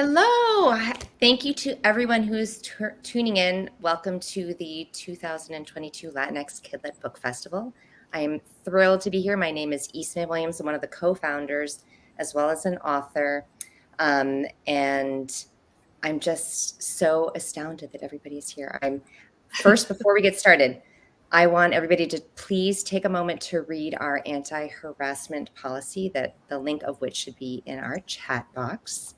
Hello. Thank you to everyone who's tuning in. Welcome to the 2022 Latinx Kidlit Book Festival. I am thrilled to be here. My name is Ismée Williams. I'm one of the co-founders as well as an author. And I'm just so astounded that everybody is here. Before we get started, I want everybody to please take a moment to read our anti-harassment policy, that the link of which should be in our chat box.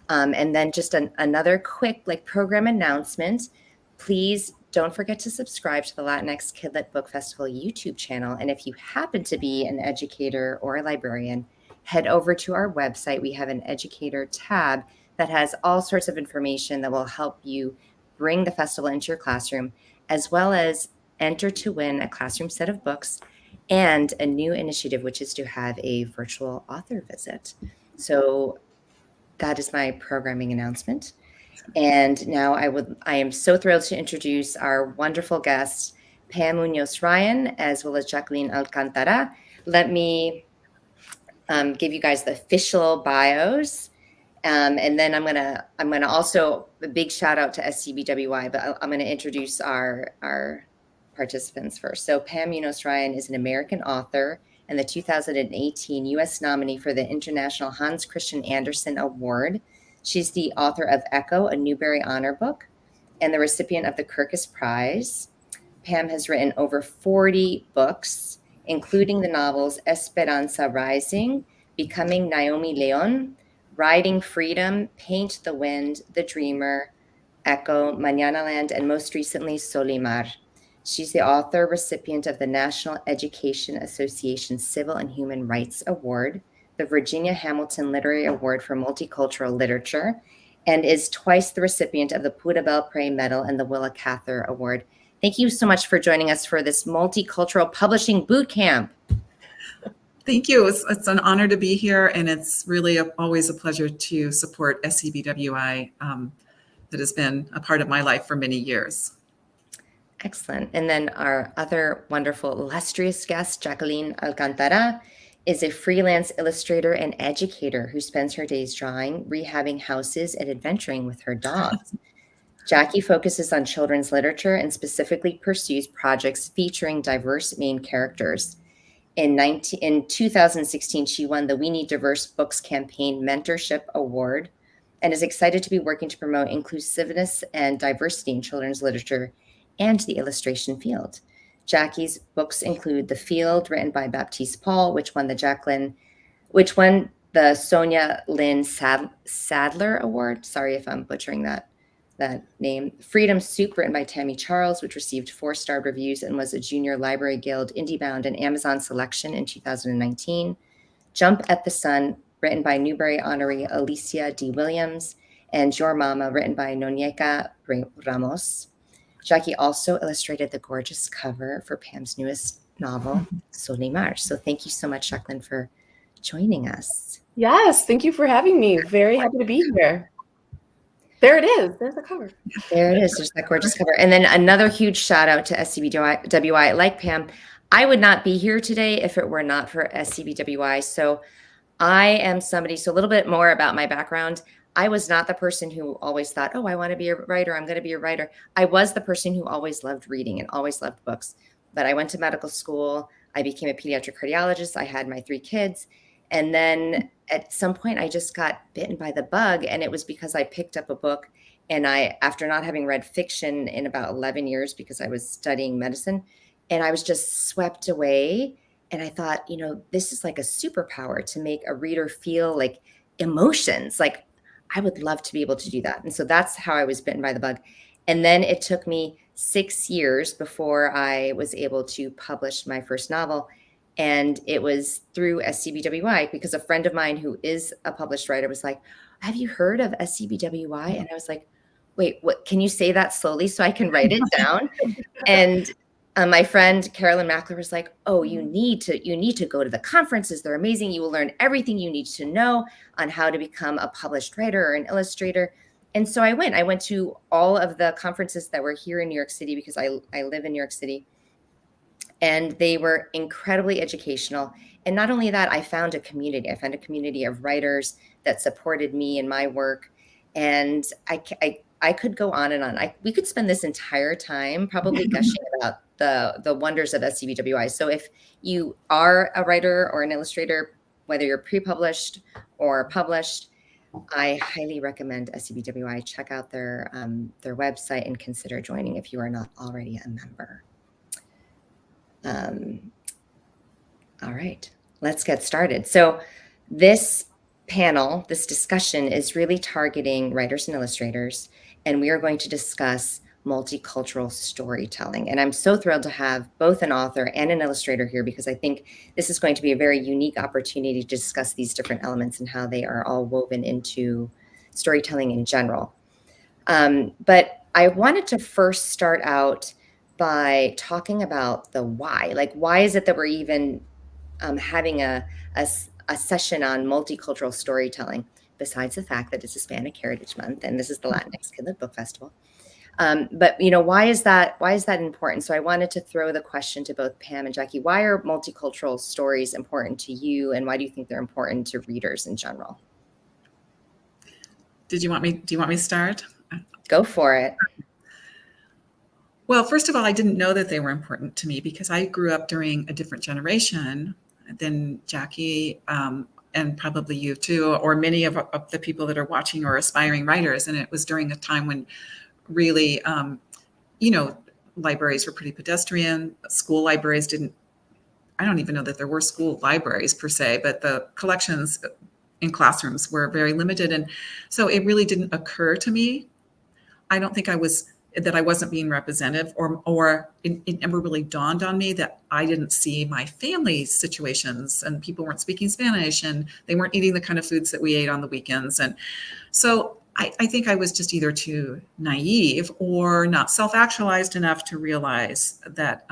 And then just another quick program announcement. Please don't forget to subscribe to the Latinx Kidlit Book Festival YouTube channel. And if you happen to be an educator or a librarian, head over to our website. We have an educator tab that has all sorts of information that will help you bring the festival into your classroom, as well as enter to win a classroom set of books and a new initiative, which is to have a virtual author visit. So that is my programming announcement. And now I am so thrilled to introduce our wonderful guests, Pam Muñoz Ryan, as well as Jacqueline Alcantara. Let me give you guys the official bios. And then I'm gonna also, a big shout out to SCBWI, but I'm gonna introduce our participants first. So Pam Muñoz Ryan is an American author and the 2018 U.S. nominee for the International Hans Christian Andersen Award. She's the author of Echo, a Newbery Honor Book, and the recipient of the Kirkus Prize. Pam has written over 40 books, including the novels Esperanza Rising, Becoming Naomi Leon, Riding Freedom, Paint the Wind, The Dreamer, Echo, Mañana Land, and most recently Solimar. She's the author recipient of the National Education Association Civil and Human Rights Award, the Virginia Hamilton Literary Award for Multicultural Literature, and is twice the recipient of the Puda Belpré Medal and the Willa Cather Award. Thank you so much for joining us for this Multicultural Publishing Bootcamp. Thank you. It's an honor to be here, and it's really always a pleasure to support SCBWI that has been a part of my life for many years. Excellent. And then our other wonderful, illustrious guest, Jacqueline Alcantara, is a freelance illustrator and educator who spends her days drawing, rehabbing houses, and adventuring with her dogs. Jackie focuses on children's literature and specifically pursues projects featuring diverse main characters. In 2016, she won the We Need Diverse Books Campaign Mentorship Award and is excited to be working to promote inclusiveness and diversity in children's literature and the illustration field. Jackie's books include The Field, written by Baptiste Paul, which won the Sonia Lynn Sadler Award. Sorry if I'm butchering that name. Freedom Soup, written by Tammy Charles, which received 4-star reviews and was a Junior Library Guild IndieBound and Amazon selection in 2019. Jump at the Sun, written by Newbery honoree Alicia D. Williams, and Your Mama, written by Nonieka Ramos. Jackie also illustrated the gorgeous cover for Pam's newest novel, Solimar. So thank you so much, Jacqueline, for joining us. Yes, thank you for having me. Very happy to be here. There it is. There's the cover. There it is. There's that gorgeous cover. And then another huge shout out to SCBWI. Like Pam, I would not be here today if it were not for SCBWI. So I am somebody, so a little bit more about my background. I was not the person who always thought, oh, I want to be a writer. I'm going to be a writer. I was the person who always loved reading and always loved books. But I went to medical school. I became a pediatric cardiologist. I had my 3 kids. And then at some point, I just got bitten by the bug. And it was because I picked up a book. And after not having read fiction in about 11 years, because I was studying medicine, and I was just swept away. And I thought, this is like a superpower to make a reader feel like emotions. Like, I would love to be able to do that. And so that's how I was bitten by the bug. And then it took me 6 years before I was able to publish my first novel. And it was through SCBWI, because a friend of mine who is a published writer was like, have you heard of SCBWI? And I was like, wait, what? Can you say that slowly so I can write it down? And my friend Carolyn Mackler was like, oh, you need to go to the conferences. They're amazing. You will learn everything you need to know on how to become a published writer or an illustrator. And so I went to all of the conferences that were here in New York City, because I live in New York City, and they were incredibly educational. And not only that, I found a community of writers that supported me in my work. And I could go on and on. We could spend this entire time probably gushing about the wonders of SCBWI. So if you are a writer or an illustrator, whether you're pre-published or published, I highly recommend SCBWI. Check out their website and consider joining if you are not already a member. All right, let's get started. So this panel, this discussion is really targeting writers and illustrators, and we are going to discuss multicultural storytelling. And I'm so thrilled to have both an author and an illustrator here, because I think this is going to be a very unique opportunity to discuss these different elements and how they are all woven into storytelling in general. But I wanted to first start out by talking about the why. Like, why is it that we're even having a session on multicultural storytelling, besides the fact that it's Hispanic Heritage Month and this is the Latinx Kidlit Book Festival? But why is that important? So I wanted to throw the question to both Pam and Jackie. Why are multicultural stories important to you, and why do you think they're important to readers in general? Do you want me to start? Go for it. Well, first of all, I didn't know that they were important to me because I grew up during a different generation than Jackie, and probably you too, or many of the people that are watching or aspiring writers. And it was during a time when really, libraries were pretty pedestrian. School libraries I don't even know that there were school libraries per se, but the collections in classrooms were very limited. And so it really didn't occur to me. I don't think that I wasn't being representative, or it never really dawned on me that I didn't see my family's situations, and people weren't speaking Spanish and they weren't eating the kind of foods that we ate on the weekends. And so I think I was just either too naive or not self-actualized enough to realize that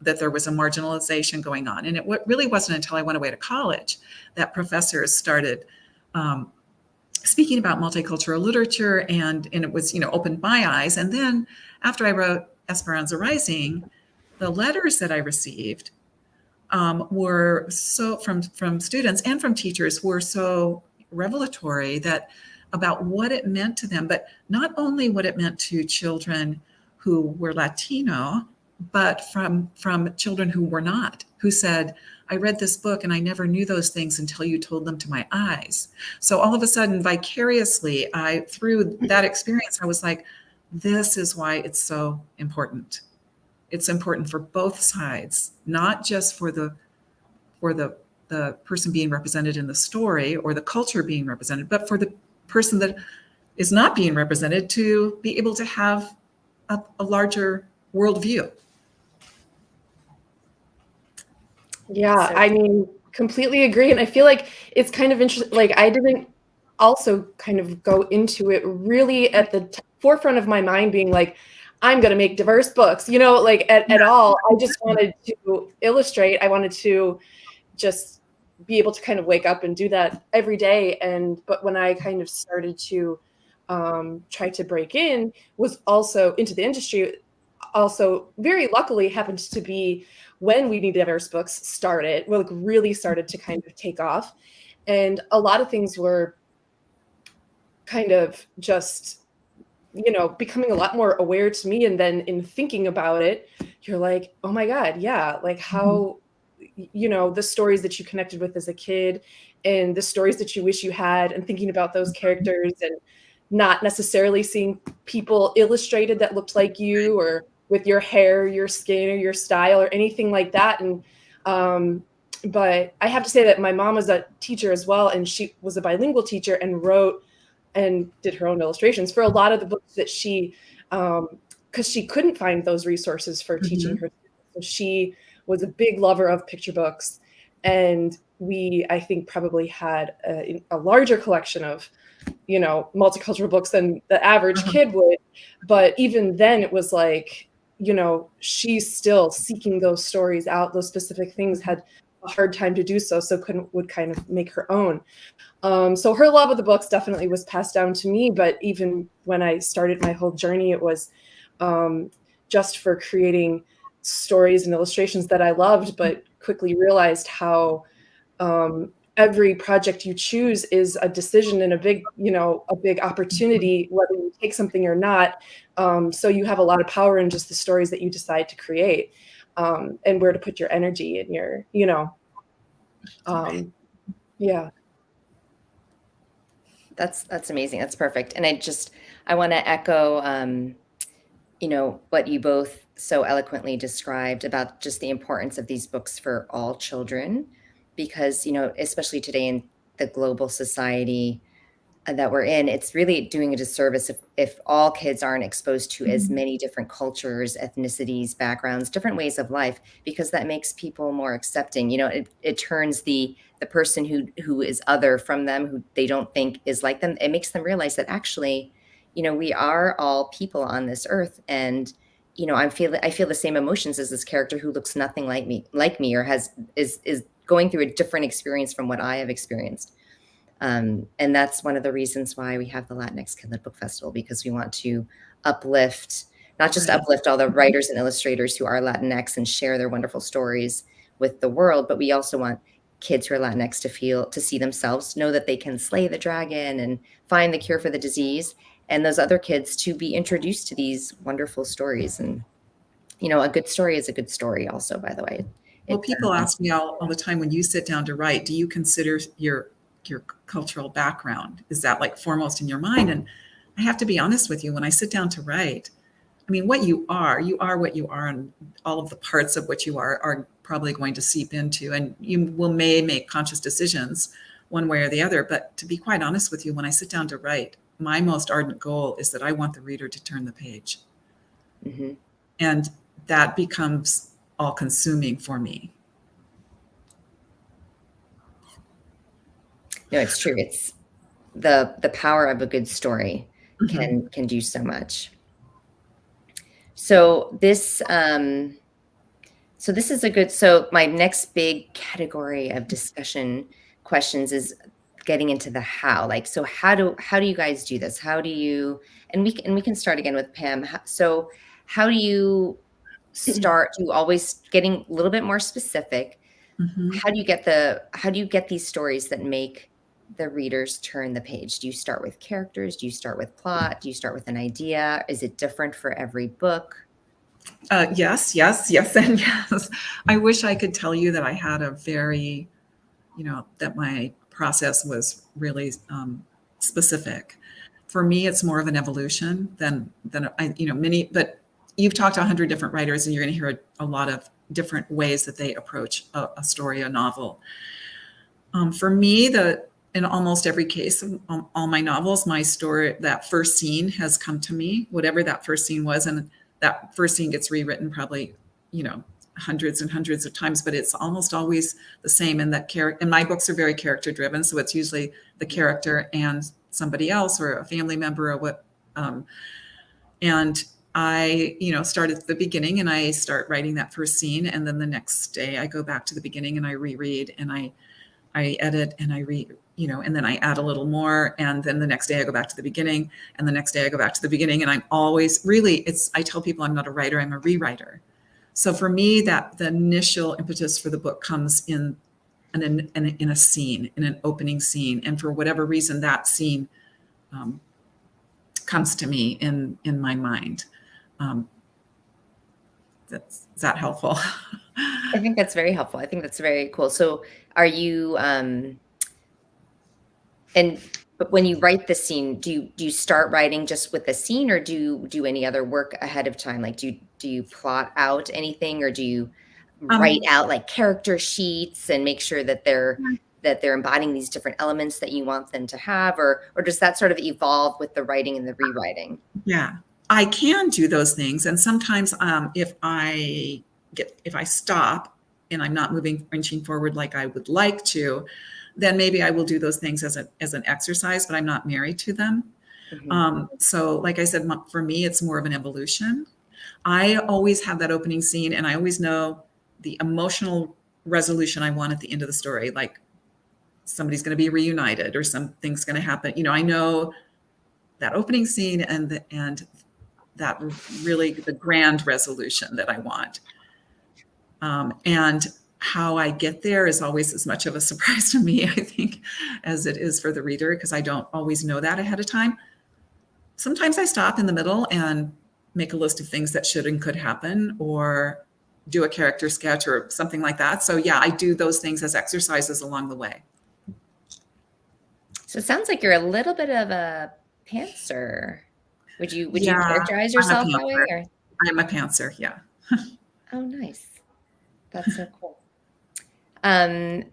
there was a marginalization going on. And it really wasn't until I went away to college that professors started speaking about multicultural literature, and it was, opened my eyes. And then after I wrote Esperanza Rising, the letters that I received were so from students and from teachers were so revelatory about what it meant to them, but not only what it meant to children who were Latino, but from children who were not, who said, I read this book and I never knew those things until you told them to my eyes. So all of a sudden, vicariously, through that experience, I was like, this is why it's so important. It's important for both sides, not just for the person being represented in the story or the culture being represented, but for the person that is not being represented to be able to have a larger worldview. Yeah, I mean, completely agree. And I feel like it's kind of interesting. Like, I didn't also kind of go into it really at the forefront of my mind being like, I'm going to make diverse books, like at all. I just wanted to illustrate. I wanted to just be able to kind of wake up and do that every day. But when I kind of started to try to break in, was also into the industry, also very luckily happened to be when We Need Diverse Books started, really started to kind of take off. And a lot of things were kind of just, becoming a lot more aware to me. And then in thinking about it, you're like, oh my God, yeah, like how, the stories that you connected with as a kid and the stories that you wish you had, and thinking about those characters and not necessarily seeing people illustrated that looked like you or with your hair, your skin, or your style, or anything like that. And but I have to say that my mom was a teacher as well, and she was a bilingual teacher and wrote and did her own illustrations for a lot of the books that she, because she couldn't find those resources for teaching her. So she was a big lover of picture books, and we, I think, probably had a larger collection of multicultural books than the average kid would. But even then it was like, she's still seeking those stories out, those specific things, had a hard time to do so would kind of make her own. So her love of the books definitely was passed down to me. But even when I started my whole journey, it was just for creating stories and illustrations that I loved, but quickly realized how every project you choose is a decision and a big opportunity, whether you take something or not. So you have a lot of power in just the stories that you decide to create, and where to put your energy and your, yeah. That's amazing. That's perfect. And I want to echo, what you both so eloquently described about just the importance of these books for all children, because, especially today in the global society that we're in, it's really doing a disservice if all kids aren't exposed to as many different cultures, ethnicities, backgrounds, different ways of life, because that makes people more accepting. It turns the person who is other from them, who they don't think is like them, it makes them realize that actually, we are all people on this earth. And, I feel the same emotions as this character who looks nothing like me, or is going through a different experience from what I have experienced. And that's one of the reasons why we have the Latinx Kidlit Book Festival, because we want to uplift, not just uplift all the writers and illustrators who are Latinx and share their wonderful stories with the world, but we also want kids who are Latinx to see themselves, know that they can slay the dragon and find the cure for the disease, and those other kids to be introduced to these wonderful stories. And, a good story is a good story also, by the way. Well, people ask me all the time, when you sit down to write, do you consider your cultural background, is that like foremost in your mind? And I have to be honest with you, when I sit down to write, I mean, what you are what you are, and all of the parts of what you are probably going to seep into, and you may make conscious decisions one way or the other. But to be quite honest with you, when I sit down to write, my most ardent goal is that I want the reader to turn the page. Mm-hmm. And that becomes all consuming for me. No, it's true. It's the power of a good story can do so much. So this is a good. So my next big category of discussion questions is getting into the how. Like, so how do you guys do this? How do you? And we can start again with Pam. So how do you start? You always getting a little bit more specific. Mm-hmm. How do you get these stories that make the readers turn the page? Do you start with characters? Do you start with plot? Do you start with an idea? Is it different for every book? Yes, and yes. I wish I could tell you that I had a very, that my process was really specific. For me, it's more of an evolution than many. But you've talked to 100 different writers, and you're going to hear a lot of different ways that they approach a story, a novel. For me, in almost every case of all my novels, my story, that first scene has come to me, whatever that first scene was. And that first scene gets rewritten probably, hundreds and hundreds of times, but it's almost always the same. And and my books are very character driven. So it's usually the character and somebody else or a family member or what. And I, start at the beginning and I start writing that first scene. And then the next day I go back to the beginning and I reread and I edit and I read, and then I add a little more. And then the next day I go back to the beginning, and the next day I go back to the beginning. And I'm always I tell people I'm not a writer, I'm a rewriter. So for me, that the initial impetus for the book comes in a scene, in an opening scene. And for whatever reason, that scene comes to me in my mind. Is that helpful? I think that's very helpful. I think that's very cool. So are you, but when you write the scene, do you start writing just with the scene, or do you do any other work ahead of time? Like, do you plot out anything, or do you write out like character sheets and make sure that they're embodying these different elements that you want them to have, or does that sort of evolve with the writing and the rewriting? Yeah, I can do those things. And sometimes if I stop and I'm not inching forward like I would like to, then maybe I will do those things as an exercise, but I'm not married to them. Mm-hmm. So like I said, for me, it's more of an evolution. I always have that opening scene, and I always know the emotional resolution I want at the end of the story. Like somebody's going to be reunited or something's going to happen. I know that opening scene and that really the grand resolution that I want. And how I get there is always as much of a surprise to me, I think, as it is for the reader, because I don't always know that ahead of time. Sometimes I stop in the middle and make a list of things that should and could happen, or do a character sketch or something like that. So yeah, I do those things as exercises along the way. So it sounds like you're a little bit of a pantser. Would you characterize yourself that way? Or? I'm a pantser, yeah. Oh, nice. That's so cool. And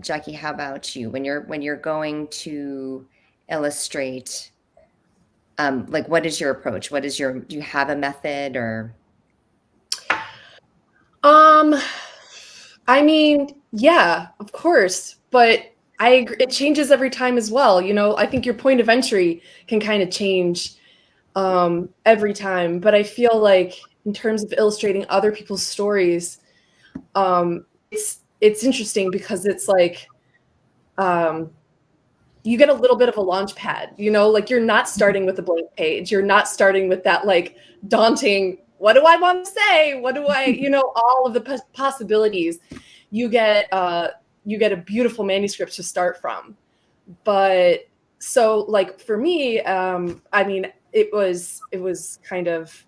Jackie, how about you? When you're going to illustrate, like, what is your approach? Do you have a method or? I mean, yeah, of course, but I agree, it changes every time as well. You know, I think your point of entry can kind of change every time, but I feel like in terms of illustrating other people's stories, it's interesting because it's like you get a little bit of a launch pad, you know, like you're not starting with a blank page. You're not starting with that like daunting, what do I want to say? What do I, you know, all of the possibilities. You get a beautiful manuscript to start from. But so like for me, I mean, it was kind of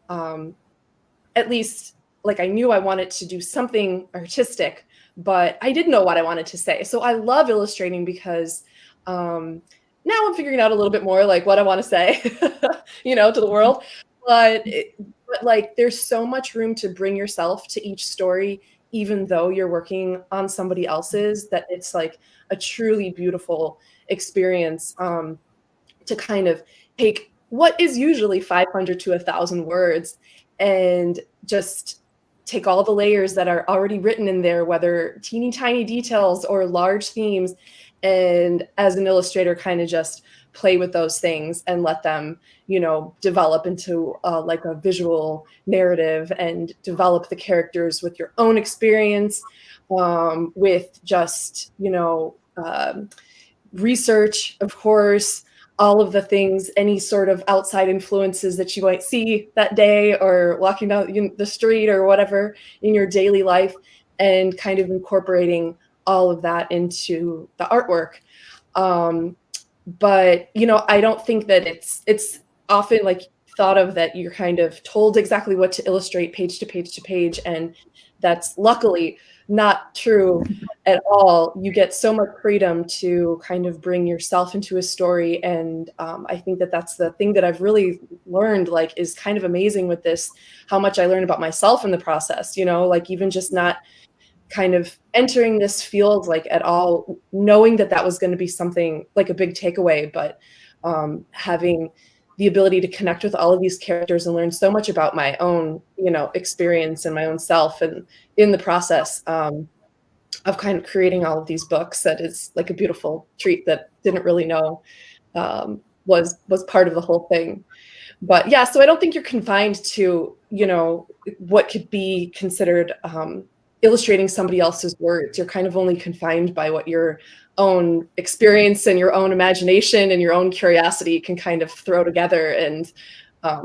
at least like I knew I wanted to do something artistic, but I didn't know what I wanted to say. So I love illustrating because now I'm figuring out a little bit more like what I want to say, you know, to the world. But like there's so much room to bring yourself to each story, even though you're working on somebody else's, that it's like a truly beautiful experience to kind of take what is usually 500 to 1,000 words and just take all the layers that are already written in there, whether teeny tiny details or large themes, and as an illustrator kind of just play with those things and let them, you know, develop into like a visual narrative and develop the characters with your own experience, with just, you know, research, of course, all of the things, any sort of outside influences that you might see that day or walking down the street or whatever in your daily life, and kind of incorporating all of that into the artwork. But, you know, I don't think that it's often like thought of that you're kind of told exactly what to illustrate page to page to page. And that's luckily not true at all. You get so much freedom to kind of bring yourself into a story. And I think that that's the thing that I've really learned, like, is kind of amazing with this, how much I learned about myself in the process, you know, like even just not kind of entering this field like at all, knowing that that was going to be something like a big takeaway, but having the ability to connect with all of these characters and learn so much about my own, you know, experience and my own self, and in the process of kind of creating all of these books, that is like a beautiful treat that didn't really know was part of the whole thing. But yeah, so I don't think you're confined to, you know, what could be considered illustrating somebody else's words. You're kind of only confined by what your own experience and your own imagination and your own curiosity can kind of throw together and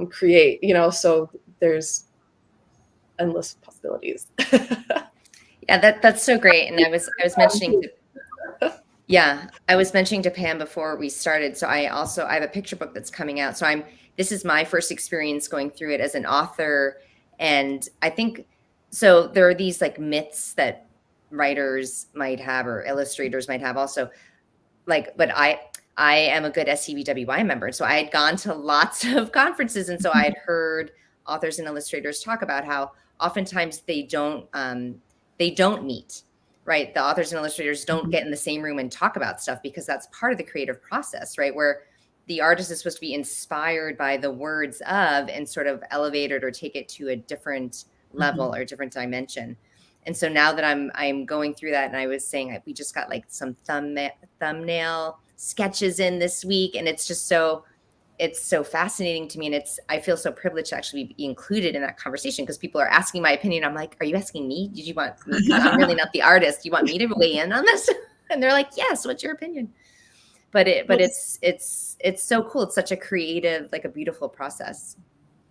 create, you know, so there's endless possibilities. Yeah, that's so great. And I was mentioning I was mentioning to Pam before we started. So I have a picture book that's coming out. So this is my first experience going through it as an author. And I think, so there are these like myths that writers might have or illustrators might have also, like, but I am a good SCBWI member. So I had gone to lots of conferences. And so I had heard authors and illustrators talk about how oftentimes they don't meet, right? The authors and illustrators don't get in the same room and talk about stuff, because that's part of the creative process, right? Where the artist is supposed to be inspired by the words of and sort of elevate it or take it to a different level or a different dimension. And so now that I'm going through that, and I was saying we just got like some thumbnail sketches in this week, and it's just it's so fascinating to me. And I feel so privileged to actually be included in that conversation, because people are asking my opinion. I'm like, are you asking me? Did you want me? I'm really not the artist. Do you want me to weigh in on this? And they're like, yes, what's your opinion? But it's so cool. It's such a creative, like a beautiful process.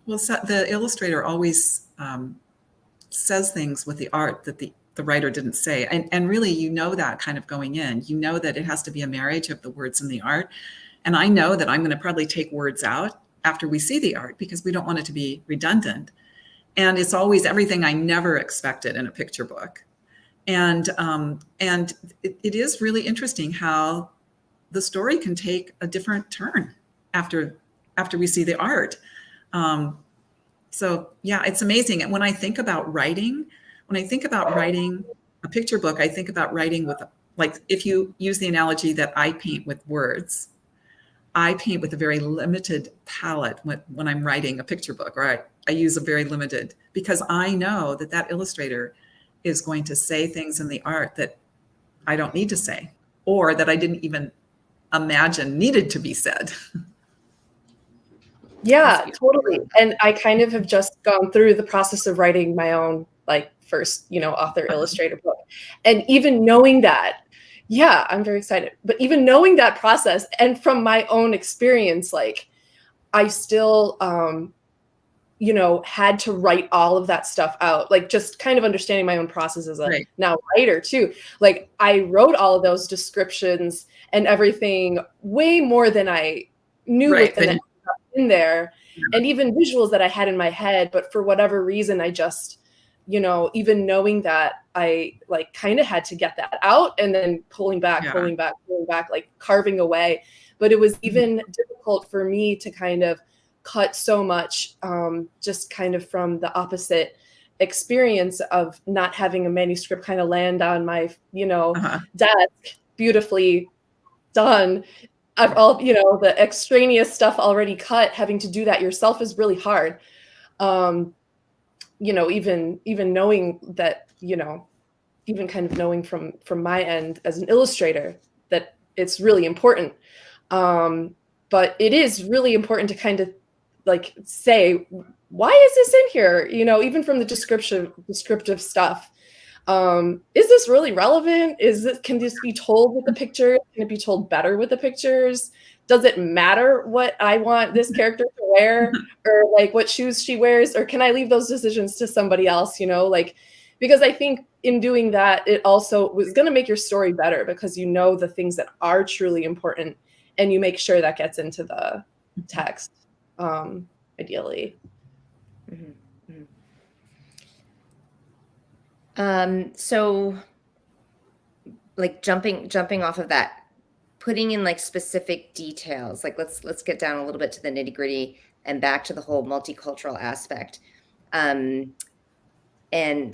Well, so the illustrator always says things with the art that the writer didn't say. And really, you know that kind of going in. You know that it has to be a marriage of the words and the art. And I know that I'm going to probably take words out after we see the art because we don't want it to be redundant. And it's always everything I never expected in a picture book. And it is really interesting how the story can take a different turn after we see the art. So yeah, it's amazing. And when I think about writing a picture book, I think about writing with, like, if you use the analogy that I paint with words, I paint with a very limited palette when I'm writing a picture book, or I use a very limited, because I know that illustrator is going to say things in the art that I don't need to say, or that I didn't even imagine needed to be said. Yeah, totally. And I kind of have just gone through the process of writing my own, like, first, author illustrator book. And even knowing that, yeah, I'm very excited. But even knowing that process, and from my own experience, like, I still, had to write all of that stuff out, like, just kind of understanding my own process as a now writer too. Like, I wrote all of those descriptions and everything way more than I knew in there, and even visuals that I had in my head. But for whatever reason, I just, even knowing that, I, like, kind of had to get that out and then pulling back, like carving away. But it was even difficult for me to kind of cut so much, just kind of from the opposite experience of not having a manuscript kind of land on my, desk, beautifully done. I've all, the extraneous stuff already cut, having to do that yourself is really hard. Even knowing that, even kind of knowing from my end as an illustrator that it's really important. But it is really important to kind of, like, say, why is this in here? Even from the descriptive stuff. Is this really relevant? Can this be told with the picture? Can it be told better with the pictures? Does it matter what I want this character to wear, or, like, what shoes she wears? Or can I leave those decisions to somebody else, because I think in doing that, it also was going to make your story better, because the things that are truly important, and you make sure that gets into the text, ideally. Mm-hmm. So, like, jumping off of that, putting in, like, specific details, like, let's get down a little bit to the nitty-gritty and back to the whole multicultural aspect. And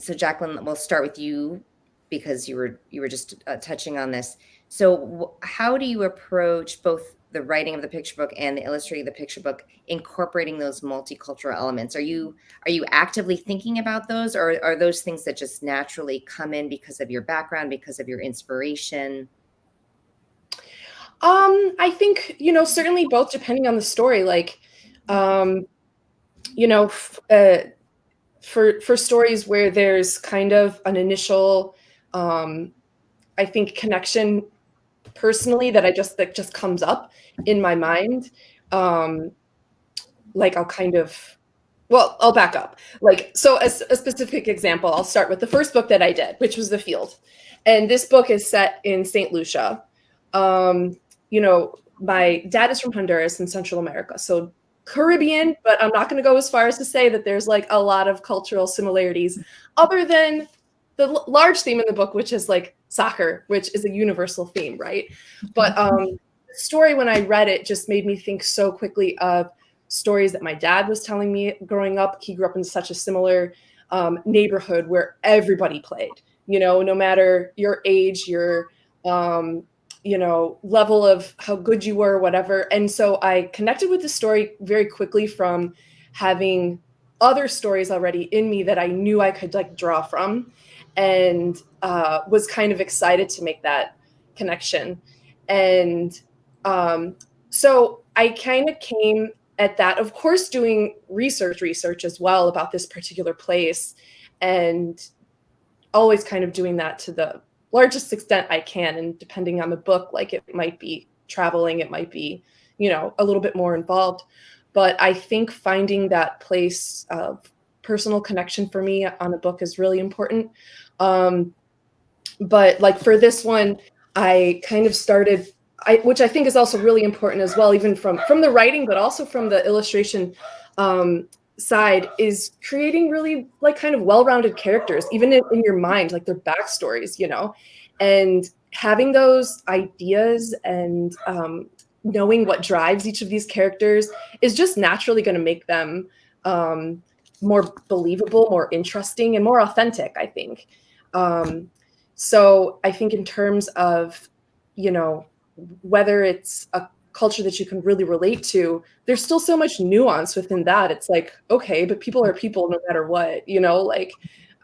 so, Jacqueline, we'll start with you, because you were just touching on this. So how do you approach both the writing of the picture book and the illustrating of the picture book, incorporating those multicultural elements? Are you actively thinking about those, or are those things that just naturally come in because of your background, because of your inspiration? I think, certainly both, depending on the story. Like, for stories where there's kind of an initial, I think, connection personally that just comes up in my mind. Like, I'll back up. Like, so as a specific example, I'll start with the first book that I did, which was The Field. And this book is set in St. Lucia. My dad is from Honduras in Central America, so Caribbean, but I'm not going to go as far as to say that there's, like, a lot of cultural similarities, other than the large theme in the book, which is, like, soccer, which is a universal theme, right? But the story, when I read it, just made me think so quickly of stories that my dad was telling me growing up. He grew up in such a similar neighborhood where everybody played, no matter your age, your level of how good you were, whatever. And so I connected with the story very quickly from having other stories already in me that I knew I could, like, draw from, and was kind of excited to make that connection. And so I kind of came at that, of course, doing research as well about this particular place, and always kind of doing that to the largest extent I can. And depending on the book, like, it might be traveling, it might be, a little bit more involved. But I think finding that place of personal connection for me on a book is really important. But like for this one, I kind of started, which I think is also really important as well, even from the writing, but also from the illustration side, is creating really like kind of well-rounded characters, even in your mind, like their backstories, you know, and having those ideas and knowing what drives each of these characters is just naturally going to make them more believable, more interesting, and more authentic, I think. So I think in terms of, you know, whether it's a culture that you can really relate to, there's still so much nuance within that. It's like, okay, but people are people no matter what, you know, like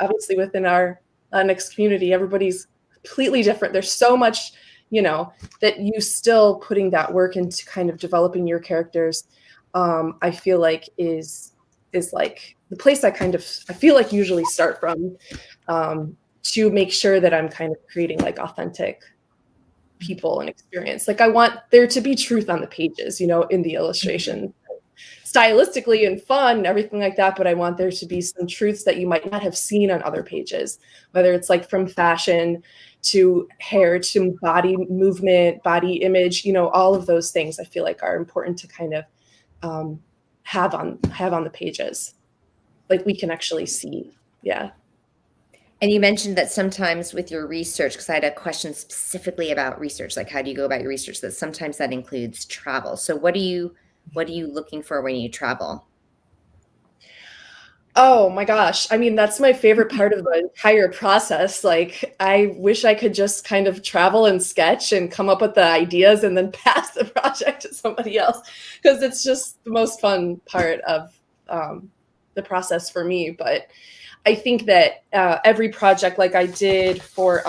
obviously within our Latinx community, everybody's completely different. There's so much, you know, that you still putting that work into kind of developing your characters, I feel like is like the place I feel like usually start from, to make sure that I'm kind of creating like authentic people and experience. Like I want there to be truth on the pages, you know, in the illustration, stylistically and fun and everything like that. But I want there to be some truths that you might not have seen on other pages, whether it's like from fashion to hair to body movement, body image, you know, all of those things I feel like are important to kind of have on the pages. Like we can actually see. Yeah. And you mentioned that sometimes with your research, because I had a question specifically about research, like how do you go about your research, that sometimes that includes travel. So what are you looking for when you travel? Oh my gosh. I mean, that's my favorite part of the entire process. Like, I wish I could just kind of travel and sketch and come up with the ideas and then pass the project to somebody else, because it's just the most fun part of the process for me. But I think that every project, like I did for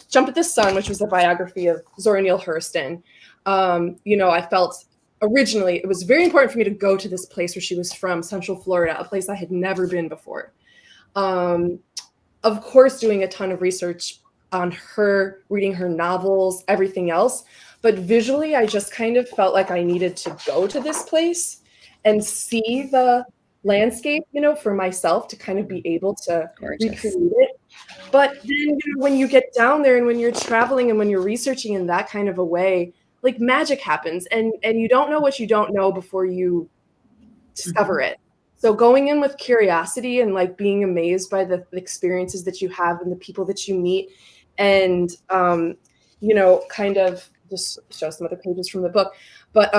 Jump at the Sun, which was a biography of Zora Neale Hurston, you know, I felt originally it was very important for me to go to this place where she was from, Central Florida, a place I had never been before. Of course, doing a ton of research on her, reading her novels, everything else. But visually, I just kind of felt like I needed to go to this place and see the landscape, you know, for myself to kind of be able to recreate it. But then, you know, when you get down there and when you're traveling and when you're researching in that kind of a way, like magic happens, and you don't know what you don't know before you discover it. So going in with curiosity and like being amazed by the experiences that you have and the people that you meet, and you know, kind of just show some other pages from the book. But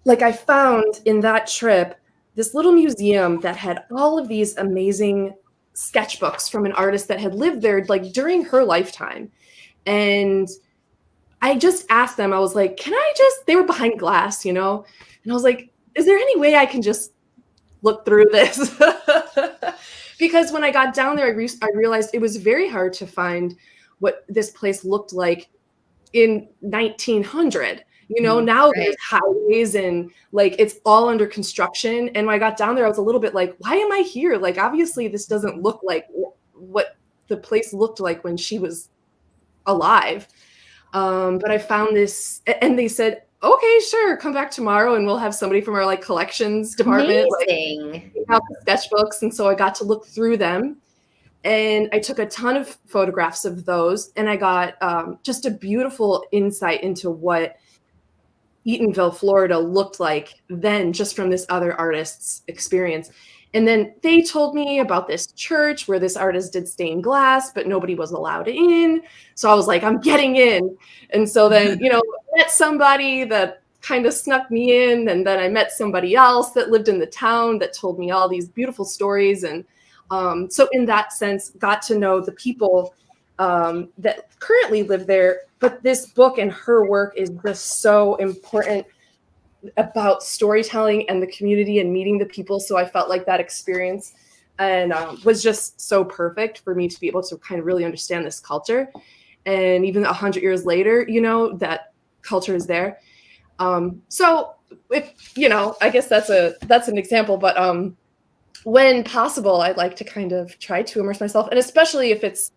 like I found in that trip this little museum that had all of these amazing sketchbooks from an artist that had lived there like during her lifetime. And I just asked them, I was like, can I just, they were behind glass, you know? And I was like, is there any way I can just look through this? Because when I got down there, I realized it was very hard to find what this place looked like in 1900. You know, now there's highways and like it's all under construction. And when I got down there, I was a little bit like, why am I here? Like, obviously, this doesn't look like what the place looked like when she was alive. But I found this, and they said, okay, sure, come back tomorrow and we'll have somebody from our like collections department like out the sketchbooks. And so I got to look through them, and I took a ton of photographs of those, and I got just a beautiful insight into what Eatonville, Florida looked like then, just from this other artist's experience. And then they told me about this church where this artist did stained glass, but nobody was allowed in. So I was like, I'm getting in. And so then, you know, met somebody that kind of snuck me in. And then I met somebody else that lived in the town that told me all these beautiful stories. And so in that sense, got to know the people that currently live there. But this book and her work is just so important about storytelling and the community and meeting the people. So I felt like that experience and was just so perfect for me to be able to kind of really understand this culture. And even 100 years later, you know, that culture is there. So if, you know, I guess that's an example, but when possible, I'd like to kind of try to immerse myself, and especially if it's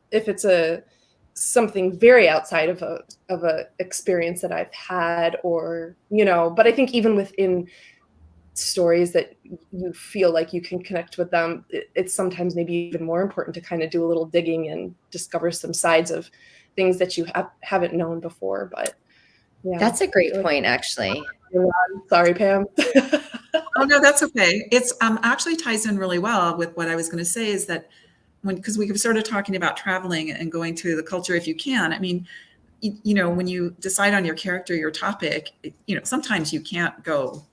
something very outside of a experience that I've had, or, you know, but I think even within stories that you feel like you can connect with them, it's sometimes maybe even more important to kind of do a little digging and discover some sides of things that you haven't known before. But yeah, That's a great point, actually. Sorry, Pam. Oh, no, that's okay. It's actually ties in really well with what I was going to say, is that because we started talking about traveling and going to the culture if you can. I mean, you know, when you decide on your character, your topic, you know, sometimes you can't go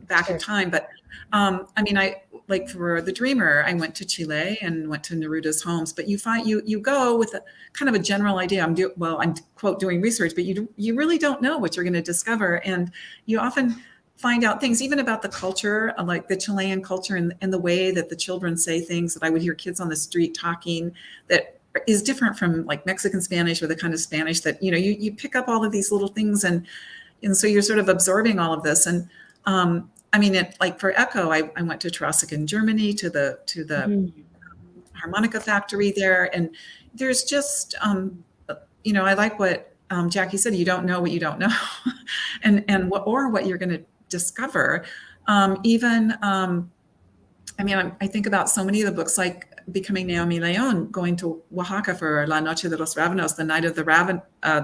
back in time. But I mean, I like for The Dreamer, I went to Chile and went to Neruda's homes. But you find you go with a kind of a general idea. I'm quote doing research, but you really don't know what you're going to discover, and you often find out things even about the culture, like the Chilean culture, and the way that the children say things that I would hear kids on the street talking that is different from like Mexican Spanish or the kind of Spanish that, you know, you pick up all of these little things, and so you're sort of absorbing all of this. And I mean, like for Echo, I went to Trossingen, Germany, to the harmonica factory there, and there's just you know, I like what Jackie said. You don't know what you don't know, and what you're going to discover. I mean, I think about so many of the books, like Becoming Naomi León, going to Oaxaca for La Noche de los Rábanos, the night of the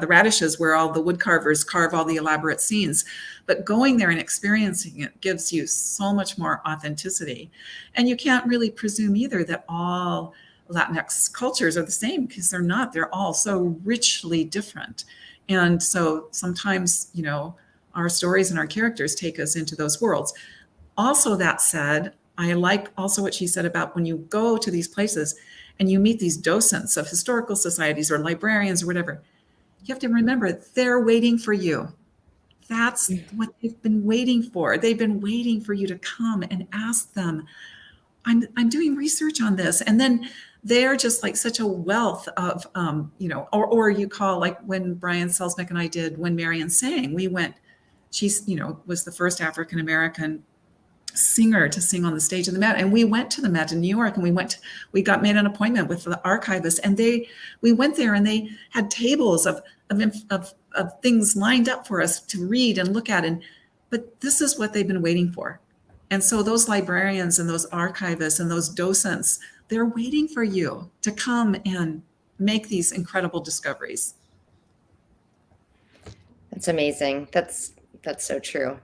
radishes, where all the wood carvers carve all the elaborate scenes. But going there and experiencing it gives you so much more authenticity. And you can't really presume either that all Latinx cultures are the same, because they're not. They're all so richly different. And so sometimes, you know, our stories and our characters take us into those worlds. Also, that said, I like also what she said about when you go to these places and you meet these docents of historical societies or librarians or whatever, you have to remember they're waiting for you. That's what they've been waiting for. They've been waiting for you to come and ask them, I'm doing research on this. And then they're just like such a wealth of, you know, or you call, like when Brian Selznick and I did When Marian Sang, we went, she's, you know, was the first African-American singer to sing on the stage of the Met. And we went to the Met in New York, and we made an appointment with the archivist, and we went there, and they had tables of things lined up for us to read and look at. But this is what they've been waiting for. And so those librarians and those archivists and those docents, they're waiting for you to come and make these incredible discoveries. That's amazing. That's so true.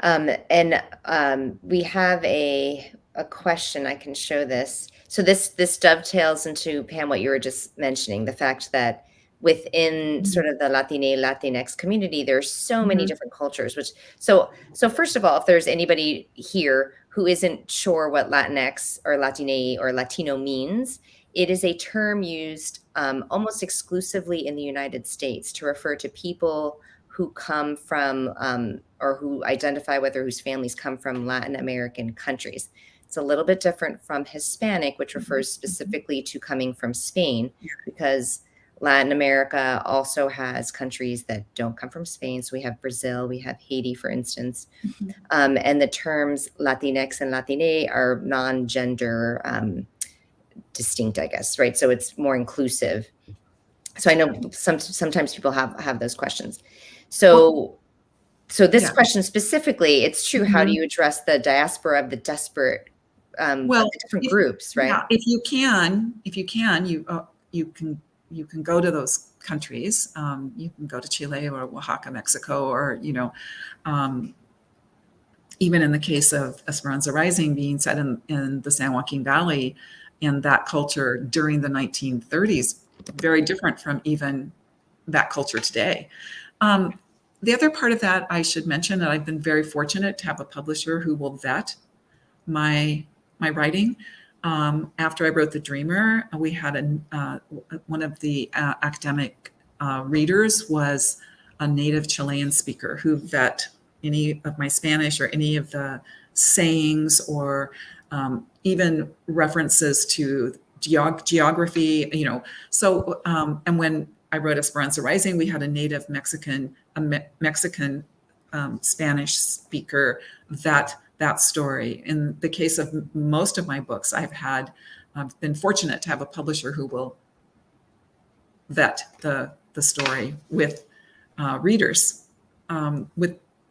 We have a question. I can show this. So this dovetails into, Pam, what you were just mentioning, the fact that within sort of the Latinx community, there's so many different cultures, so first of all, if there's anybody here who isn't sure what Latinx or Latine or Latino means, it is a term used almost exclusively in the United States to refer to people who come from or who identify whose families come from Latin American countries. It's a little bit different from Hispanic, which refers specifically to coming from Spain, because Latin America also has countries that don't come from Spain. So we have Brazil, we have Haiti, for instance. And the terms Latinx and Latine are non-gender distinct, I guess, right? So it's more inclusive. So I know sometimes people have those questions. So this question specifically, it's true. How do you address the diaspora of the desperate, the different groups, right? Yeah, if you can, you can go to those countries. You can go to Chile or Oaxaca, Mexico, or, you know, even in the case of Esperanza Rising being set in the San Joaquin Valley, and that culture during the 1930s, very different from even that culture today. The other part of that, I should mention that I've been very fortunate to have a publisher who will vet my writing. After I wrote The Dreamer, we had one of the academic readers was a native Chilean speaker who vet any of my Spanish or any of the sayings or even references to geography, you know. So, and when I wrote Esperanza Rising, we had a native Mexican Spanish speaker that story. In the case of most of my books, I've been fortunate to have a publisher who will vet the story with readers,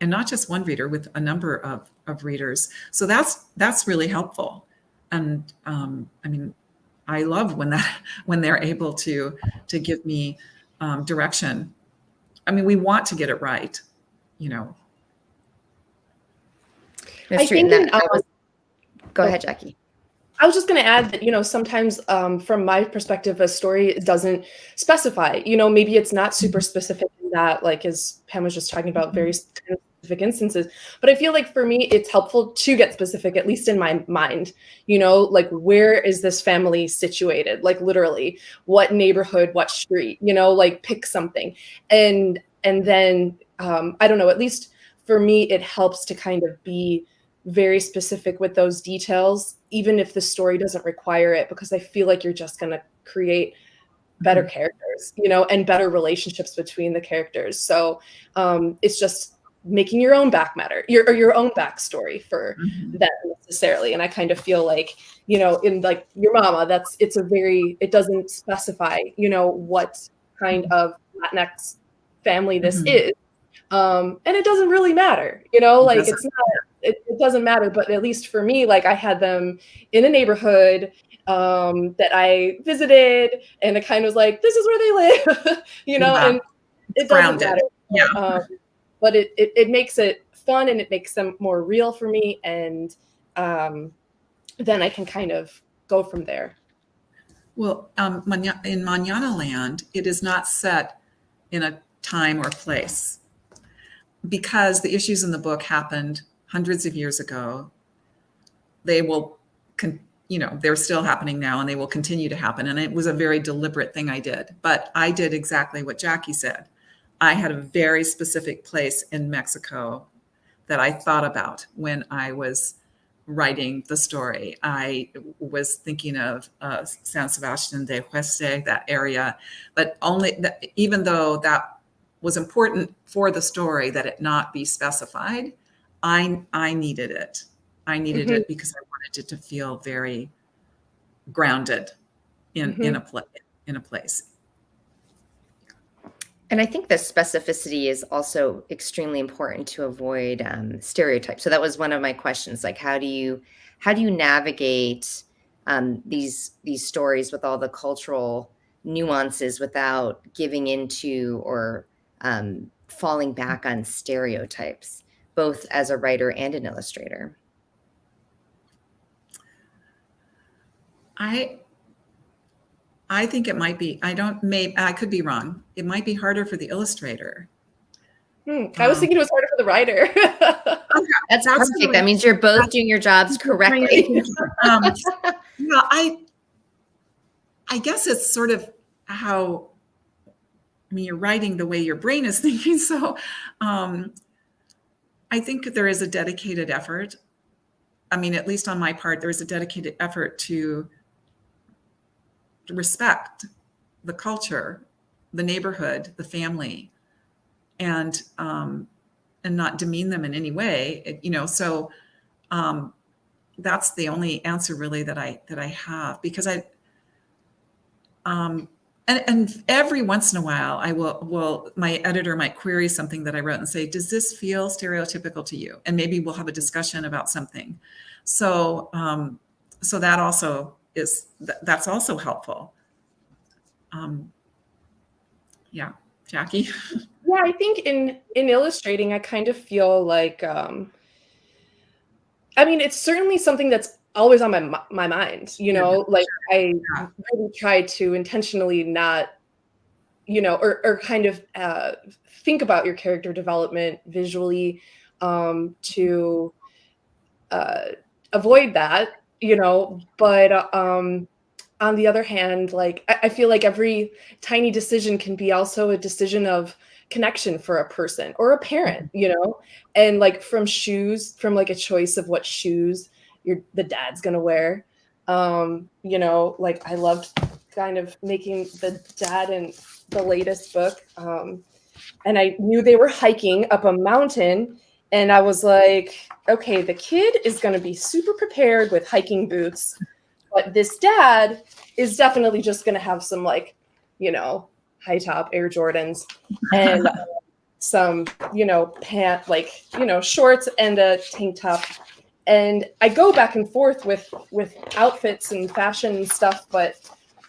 and not just one reader, with a number of readers. So that's really helpful. And I mean, I love when they're able to give me direction. I mean, we want to get it right, you know. I think go ahead, Jackie. I was just going to add that, you know, sometimes from my perspective, a story doesn't specify, you know, maybe it's not super specific in that, like, as Pam was just talking about, very specific instances. But I feel like for me, it's helpful to get specific, at least in my mind, you know, like, where is this family situated? Like, literally, what neighborhood, what street, you know, like, pick something. And then, I don't know, at least for me, it helps to kind of be very specific with those details, even if the story doesn't require it, because I feel like you're just going to create better characters, you know, and better relationships between the characters. So it's just making your own back matter, your own backstory for them necessarily. And I kind of feel like, you know, in like Your Mama, it doesn't specify, you know, what kind of Latinx family this is. And it doesn't really matter, you know, like it doesn't matter, but at least for me, like, I had them in a neighborhood that I visited, and it kind of was like, this is where they live, you know, and it doesn't matter. Yeah. But it makes it fun, and it makes them more real for me. And then I can kind of go from there. Well, in Mañana Land, it is not set in a time or place, because the issues in the book happened hundreds of years ago. They will, you know, they're still happening now, and they will continue to happen. And it was a very deliberate thing I did. But I did exactly what Jackie said. I had a very specific place in Mexico that I thought about when I was writing the story. I was thinking of San Sebastián de Hueste, that area, but only that, even though that was important for the story that it not be specified, I needed it. I needed it because I wanted it to feel very grounded in a place. And I think the specificity is also extremely important to avoid stereotypes. So that was one of my questions. Like, how do you navigate these stories with all the cultural nuances without giving into or falling back on stereotypes, both as a writer and an illustrator? I think it might be, I could be wrong. It might be harder for the illustrator. I was thinking it was harder for the writer. That's perfect. That means you're both doing your jobs correctly. Yeah, I guess it's sort of how, I mean, you're writing the way your brain is thinking. So I think there is a dedicated effort. I mean, at least on my part, there is a dedicated effort to respect the culture, the neighborhood, the family, and not demean them in any way. You know, so that's the only answer really that I have, because and every once in a while I will my editor might query something that I wrote and say, does this feel stereotypical to you? And maybe we'll have a discussion about something. So so that also that's also helpful. Yeah, Jackie. Yeah, I think in illustrating, I kind of feel like, I mean, it's certainly something that's always on my mind, you know, like I really try to intentionally not, you know, or kind of think about your character development visually to avoid that, you know, but on the other hand, like, I feel like every tiny decision can be also a decision of connection for a person or a parent, you know, and like from like a choice of what shoes the dad's gonna wear. You know, like I loved kind of making the dad in the latest book. And I knew they were hiking up a mountain, and I was like, okay, the kid is gonna be super prepared with hiking boots, but this dad is definitely just gonna have some, like, you know, high top Air Jordans. And some, pant, like, shorts and a tank top. And I go back and forth with outfits and fashion and stuff, but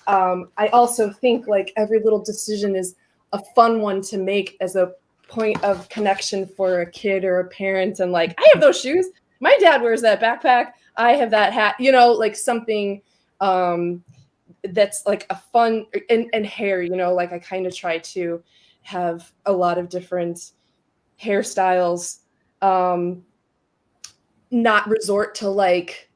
I also think like every little decision is a fun one to make as a point of connection for a kid or a parent. And like, I have those shoes. My dad wears that backpack. I have that hat, like something that's like a fun and hair, like I kind of try to have a lot of different hairstyles, not resort to like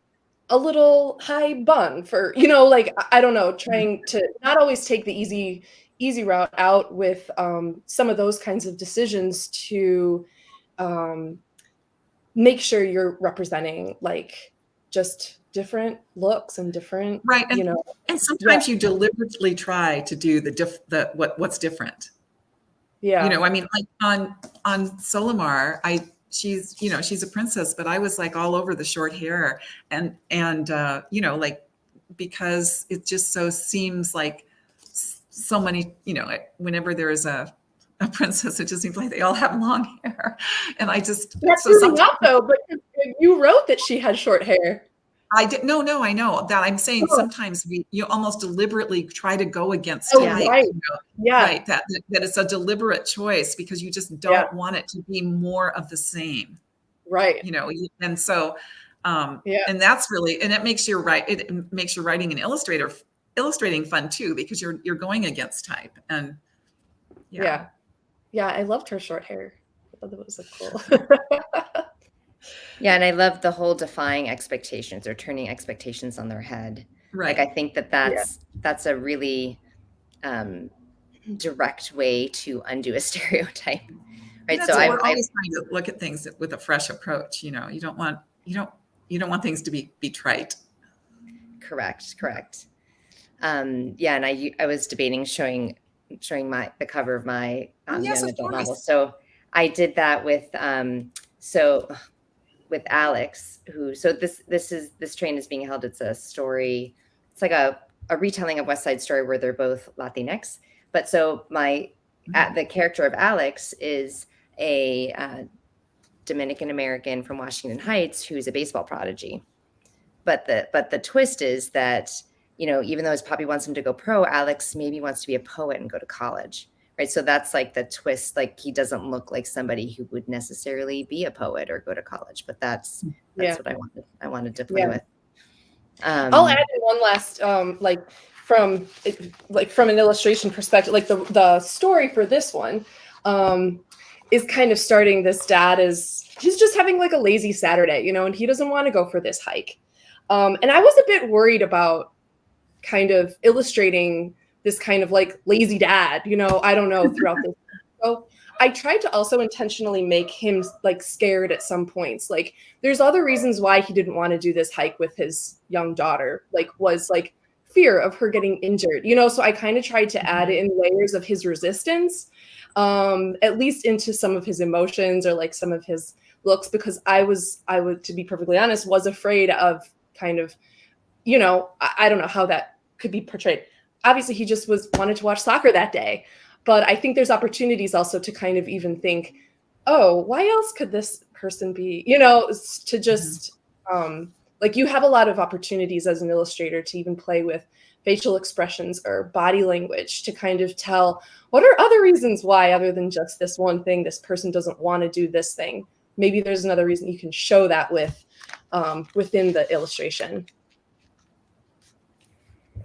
a little high bun for, like, I don't know, trying to not always take the easy route out with some of those kinds of decisions to make sure you're representing like just different looks and different, right. And sometimes you deliberately try to do what's different. Yeah. I mean, like on Solimar, she's a princess, but I was like all over the short hair and like, because it just so seems like so many, whenever there's a princess, it just seems like they all have long hair. And I just, that's so really not though, but you wrote that she had short hair. I did. No, I know that. I'm saying sometimes you almost deliberately try to go against type. Right. Yeah. Right. That it's a deliberate choice because you just don't want it to be more of the same. Right. And so, and that's really, and it makes your writing and illustrating fun too, because you're going against type. And yeah, I loved her short hair. I thought that was so cool. Yeah, and I love the whole defying expectations or turning expectations on their head. Right. Like I think that's a really direct way to undo a stereotype. Right. So we're always trying to look at things with a fresh approach. You don't want things to be trite. Correct. And I was debating showing the cover of my young adult novel. So I did that with with Alex, this train is being held. It's a story. It's like a retelling of West Side Story where they're both Latinx. But so the character of Alex is a Dominican American from Washington Heights who's a baseball prodigy. But the twist is that, even though his papi wants him to go pro, Alex maybe wants to be a poet and go to college. Right. So that's like the twist. Like he doesn't look like somebody who would necessarily be a poet or go to college, but that's what I wanted to play with. I'll add in one last, from an illustration perspective, like the story for this one is kind of starting this dad he's just having like a lazy Saturday, and he doesn't want to go for this hike. And I was a bit worried about kind of illustrating this kind of like lazy dad, I don't know, throughout this. So I tried to also intentionally make him like scared at some points. Like there's other reasons why he didn't want to do this hike with his young daughter, was like fear of her getting injured, so I kind of tried to add in layers of his resistance, at least into some of his emotions or like some of his looks, because I would, to be perfectly honest, was afraid of kind of, I don't know how that could be portrayed. Obviously, he just wanted to watch soccer that day. But I think there's opportunities also to kind of even think, oh, why else could this person be, to just like you have a lot of opportunities as an illustrator to even play with facial expressions or body language to kind of tell what are other reasons why, other than just this one thing, this person doesn't want to do this thing. Maybe there's another reason you can show that with within the illustration.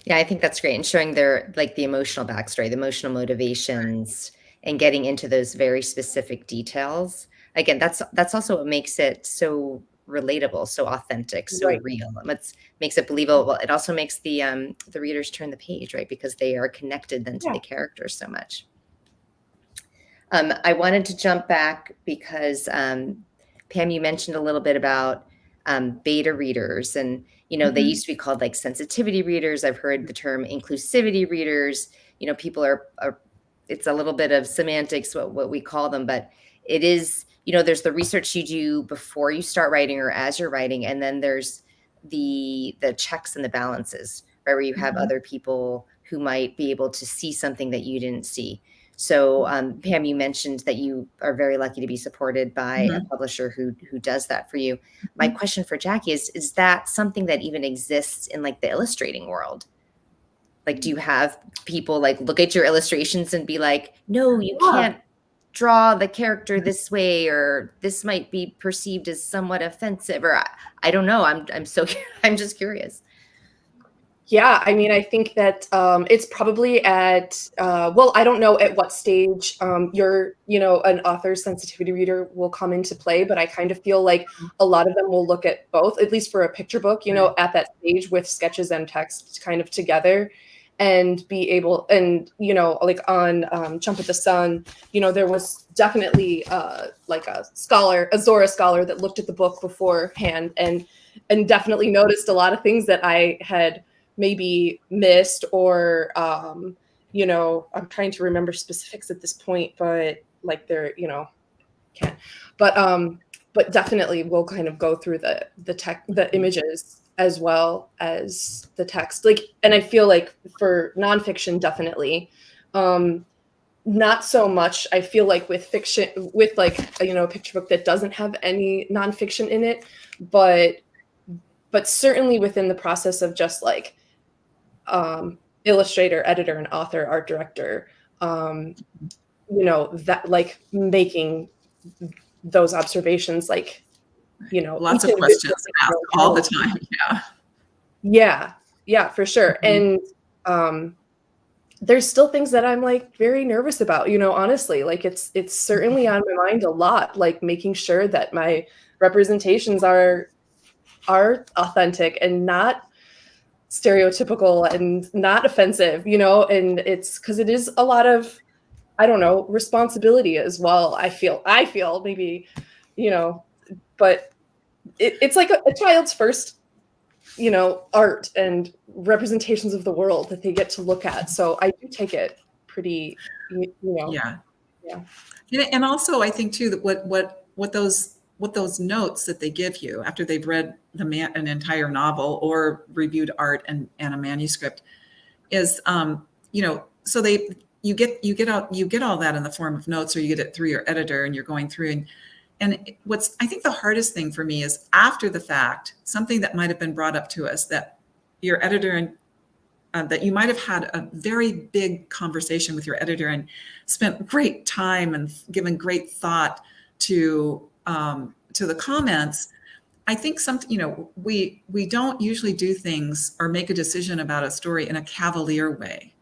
Yeah, I think that's great. And showing their the emotional backstory, the emotional motivations, and getting into those very specific details. Again, that's also what makes it so relatable, so authentic, so real. It makes it believable. It also makes the readers turn the page, right? Because they are connected then to the characters so much. I wanted to jump back because Pam, you mentioned a little bit about beta readers, and they used to be called like sensitivity readers. I've heard the term inclusivity readers. People are it's a little bit of semantics what we call them, but it is, there's the research you do before you start writing or as you're writing, and then there's the checks and the balances, right, where you have other people who might be able to see something that you didn't see. So Pam, you mentioned that you are very lucky to be supported by a publisher who does that for you. My question for Jackie is that something that even exists in like the illustrating world? Like, do you have people like look at your illustrations and be like, no, you can't draw the character this way, or this might be perceived as somewhat offensive, or I don't know. I'm I'm just curious. Yeah, I mean, I think that it's probably at, well, I don't know at what stage your, an author's sensitivity reader will come into play, but I kind of feel like a lot of them will look at both, at least for a picture book, at that stage with sketches and text kind of together, and be able, and, like on Jump at the Sun, there was definitely like a Zora scholar that looked at the book beforehand and definitely noticed a lot of things that I had maybe missed, or I'm trying to remember specifics at this point, but like they're can't, but definitely we'll kind of go through the images as well as the text, like, and I feel like for nonfiction definitely not so much. I feel like with fiction, with like a picture book that doesn't have any nonfiction in it, but certainly within the process of just like illustrator, editor, and author, art director, that like making those observations, like, lots of questions asked all the time. Yeah, for sure. And there's still things that I'm like very nervous about, honestly, like it's certainly on my mind a lot, like making sure that my representations are authentic and not stereotypical and not offensive, and it's because it is a lot of, I don't know, responsibility as well. I feel maybe, but it's like a child's first, art and representations of the world that they get to look at. So I do take it pretty, Yeah. And also I think too that what those notes that they give you after they've read an entire novel or reviewed art and a manuscript is, so you get all that in the form of notes, or you get it through your editor and you're going through. And what's, I think the hardest thing for me is after the fact, something that might have been brought up to us that your editor and that you might have had a very big conversation with your editor and spent great time and given great thought to the comments. I think we don't usually do things or make a decision about a story in a cavalier way.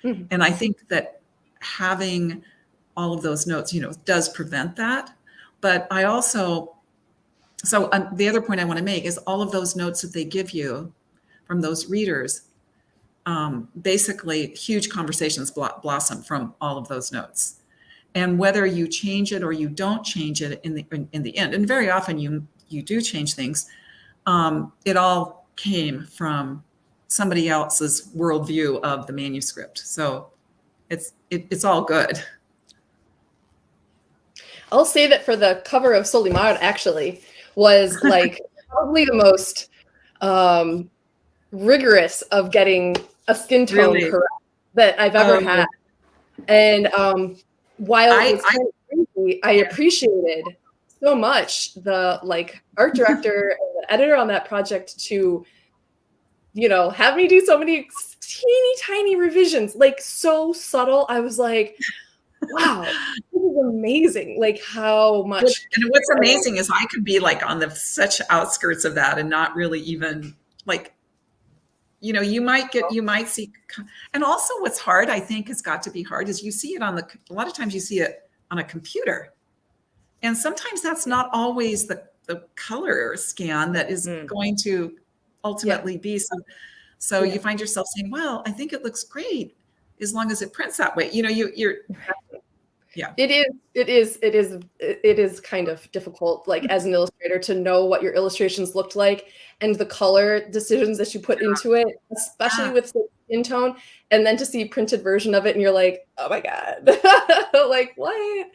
Mm-hmm. And I think that having all of those notes, does prevent that. But I also, the other point I want to make is all of those notes that they give you from those readers, basically huge conversations blossom from all of those notes. And whether you change it or you don't change it in the end, and very often you do change things, it all came from somebody else's worldview of the manuscript. So it's all good. I'll say that for the cover of Solimar actually was like probably the most rigorous of getting a skin tone correct that I've ever had. And while it was kind of crazy, I appreciated so much the like art director and the editor on that project to, have me do so many teeny tiny revisions, like so subtle. I was like, wow, this is amazing. Like how much. And what's amazing is I could be like on the such outskirts of that and not really even like, you might see. And also what's hard, I think has got to be hard, is you see it a lot of times you see it on a computer. And sometimes that's not always the color scan that is going to ultimately be. So you find yourself saying, well, I think it looks great as long as it prints that way. You're yeah. It is kind of difficult, like as an illustrator, to know what your illustrations looked like and the color decisions that you put into it, especially with skin tone, and then to see a printed version of it and you're like, oh my God, like what?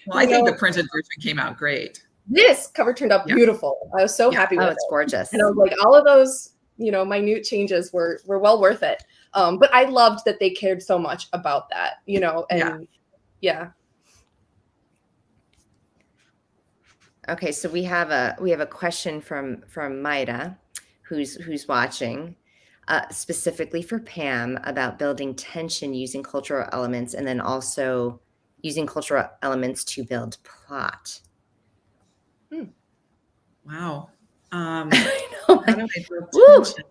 Well, I think the printed version came out great. This cover turned out beautiful. I was so happy with it. It's gorgeous. And I was like, all of those, minute changes were well worth it. But I loved that they cared so much about that, and Yeah. Okay, so we have a question from Maida, who's watching, specifically for Pam about building tension using cultural elements, and then also using cultural elements to build plot. Wow. I know. How do I build tension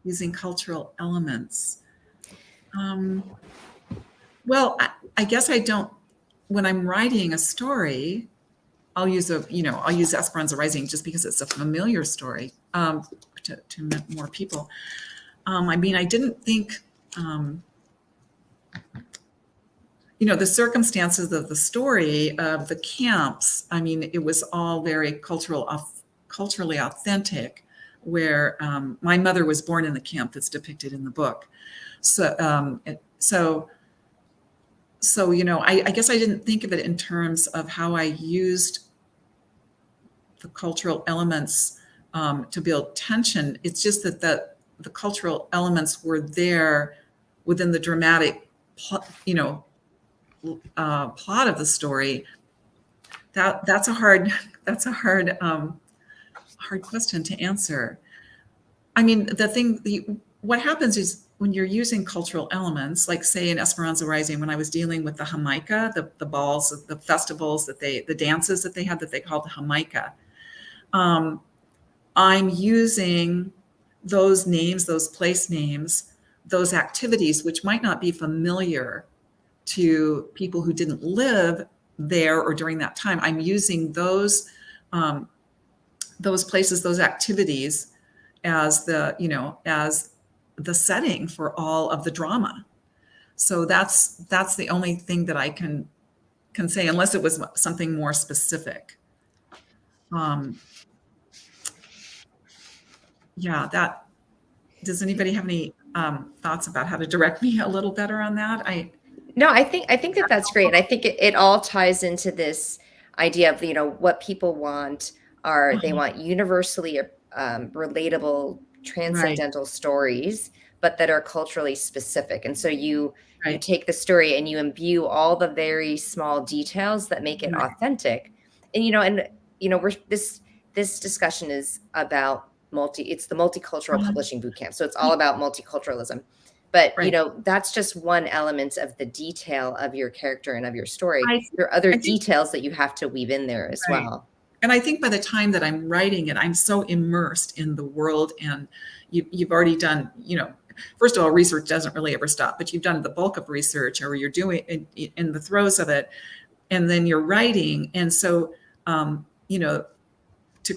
using cultural elements? Well, I guess I don't. When I'm writing a story, I'll use Esperanza Rising just because it's a familiar story to more people. I mean, I didn't think, the circumstances of the story of the camps. I mean, it was all very culturally authentic. Where my mother was born in the camp that's depicted in the book, so I guess I didn't think of it in terms of how I used the cultural elements to build tension. It's just that the cultural elements were there within the dramatic, plot of the story. That's a hard question to answer. I mean, what happens is when you're using cultural elements, like say in Esperanza Rising, when I was dealing with the Jamaica, the balls, the festivals the dances that they had that they called the Jamaica, I'm using those names, those place names, those activities, which might not be familiar to people who didn't live there or during that time. I'm using those places, those activities as the setting for all of the drama. So that's the only thing that I can say, unless it was something more specific. Does anybody have any thoughts about how to direct me a little better on that? No, I think that's great. I think it all ties into this idea of, what people want are they want universally relatable, transcendental stories, but that are culturally specific. And so you take the story and you imbue all the very small details that make it authentic. And this discussion is about it's the Multicultural Publishing Bootcamp. So it's all about multiculturalism. But, that's just one element of the detail of your character and of your story. There are other details that you have to weave in there as well. And I think by the time that I'm writing it, I'm so immersed in the world, and you've already done, first of all, research doesn't really ever stop, but you've done the bulk of research, or you're doing in the throes of it, and then you're writing. And so, to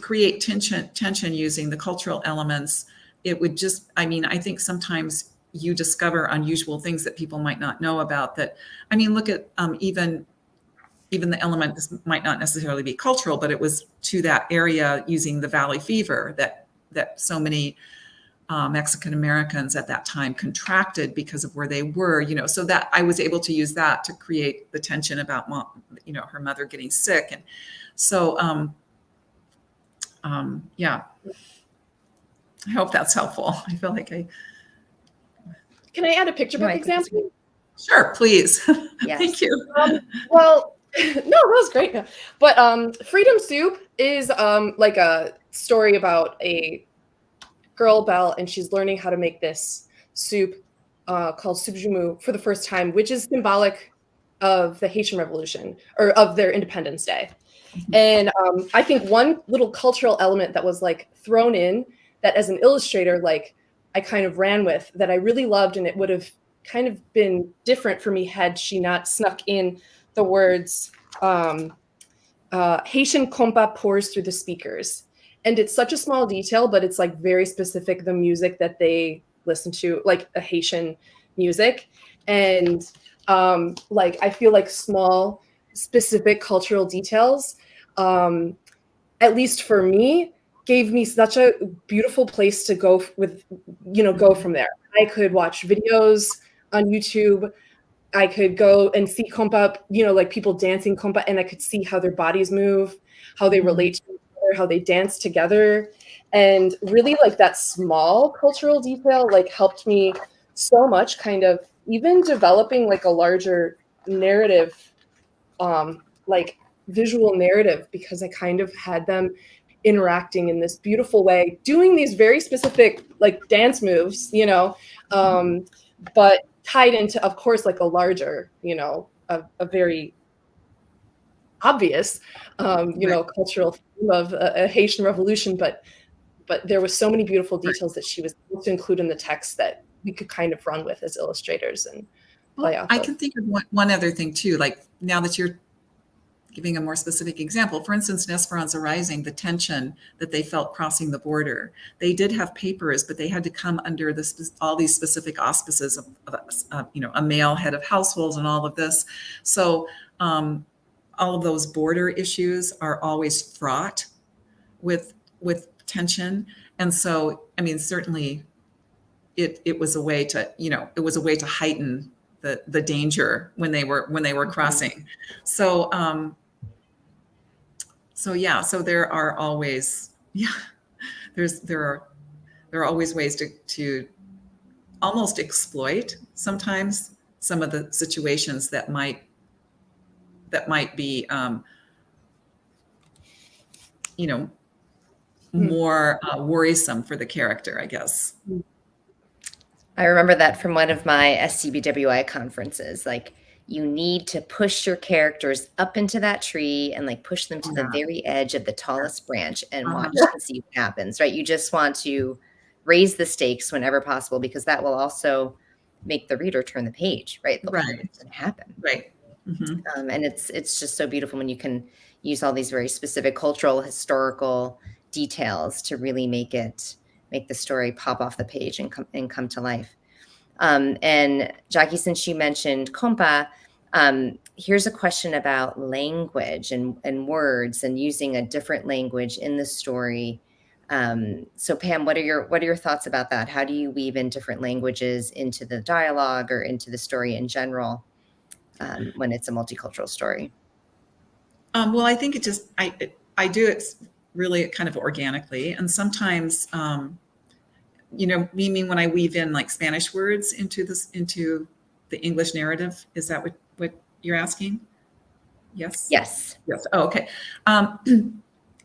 create tension using the cultural elements, it would just, I think sometimes you discover unusual things that people might not know about. That, look at even the element, this might not necessarily be cultural, but it was to that area using the Valley Fever that so many Mexican Americans at that time contracted because of where they were, so that I was able to use that to create the tension about her mother getting sick. And so, I hope that's helpful. I feel like Can I add a picture book example? Sure, please. Yes. Thank you. Well, no, that was great. But Freedom Soup is like a story about a girl, Belle, and she's learning how to make this soup called soup jumu for the first time, which is symbolic of the Haitian Revolution, or of their Independence Day. And I think one little cultural element that was like thrown in that as an illustrator, like I kind of ran with, that I really loved, and it would have kind of been different for me had she not snuck in the words Haitian compa pours through the speakers. And it's such a small detail, but it's like very specific, the music that they listen to, like a Haitian music. And I feel like small, specific cultural details, at least for me, gave me such a beautiful place to go with, go from there. I could watch videos on YouTube. I could go and see compa, like people dancing compa, and I could see how their bodies move, how they relate to each other, how they dance together. And really like that small cultural detail, like helped me so much kind of even developing like a larger narrative like visual narrative, because I kind of had them interacting in this beautiful way, doing these very specific like dance moves, you know, but tied into, of course, like a larger, you know, a very obvious, you know, cultural theme of a Haitian revolution, but there was so many beautiful details that she was able to include in the text that we could kind of run with as illustrators and play off I of. can think of one other thing too, like now that you're giving a more specific example, for instance, in Esperanza Rising, the tension that they felt crossing the border. They did have papers, but they had to come under all these specific auspices of you know, a male head of households and all of this. So all of those border issues are always fraught with tension. And so, I mean, certainly it was a way to, you know, it was a way to heighten the danger when they were crossing. So so there are always there are always ways to almost exploit sometimes some of the situations that might be you know, more worrisome for the character, I guess. I remember that from one of my SCBWI conferences. Like, you need to push your characters up into that tree and like push them to the very edge of the tallest branch and watch and see what happens, right? You just want to raise the stakes whenever possible, because that will also make the reader turn the page, right? What's going to happen. Right. Mm-hmm. And it's just so beautiful when you can use all these very specific cultural, historical details to really make the story pop off the page and come to life. And Jackie, since you mentioned compa, here's a question about language and words and using a different language in the story. So Pam, what are your thoughts about that? How do you weave in different languages into the dialogue or into the story in general when it's a multicultural story? Well, I think I do it really kind of organically, and sometimes you know, meaning when I weave in like Spanish words into the English narrative. Is that what you're asking? Yes. Yes. Oh, okay.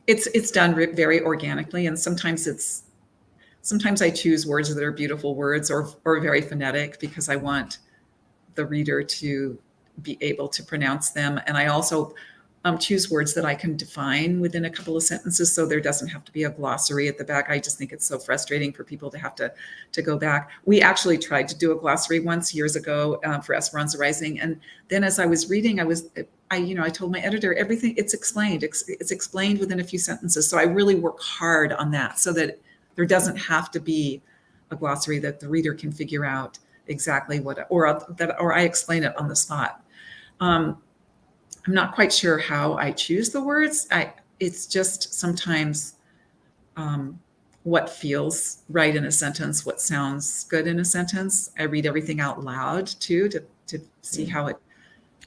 It's done very organically, and sometimes I choose words that are beautiful words or very phonetic because I want the reader to be able to pronounce them, and I also choose words that I can define within a couple of sentences, so there doesn't have to be a glossary at the back. I just think it's so frustrating for people to have to go back. We actually tried to do a glossary once years ago for Esperanza Rising, and then as I was reading, I told my editor everything it's explained within a few sentences. So I really work hard on that so that there doesn't have to be a glossary, that the reader can figure out exactly or I explain it on the spot. I'm not quite sure how I choose the words. It's just sometimes what feels right in a sentence, what sounds good in a sentence. I read everything out loud too to see how it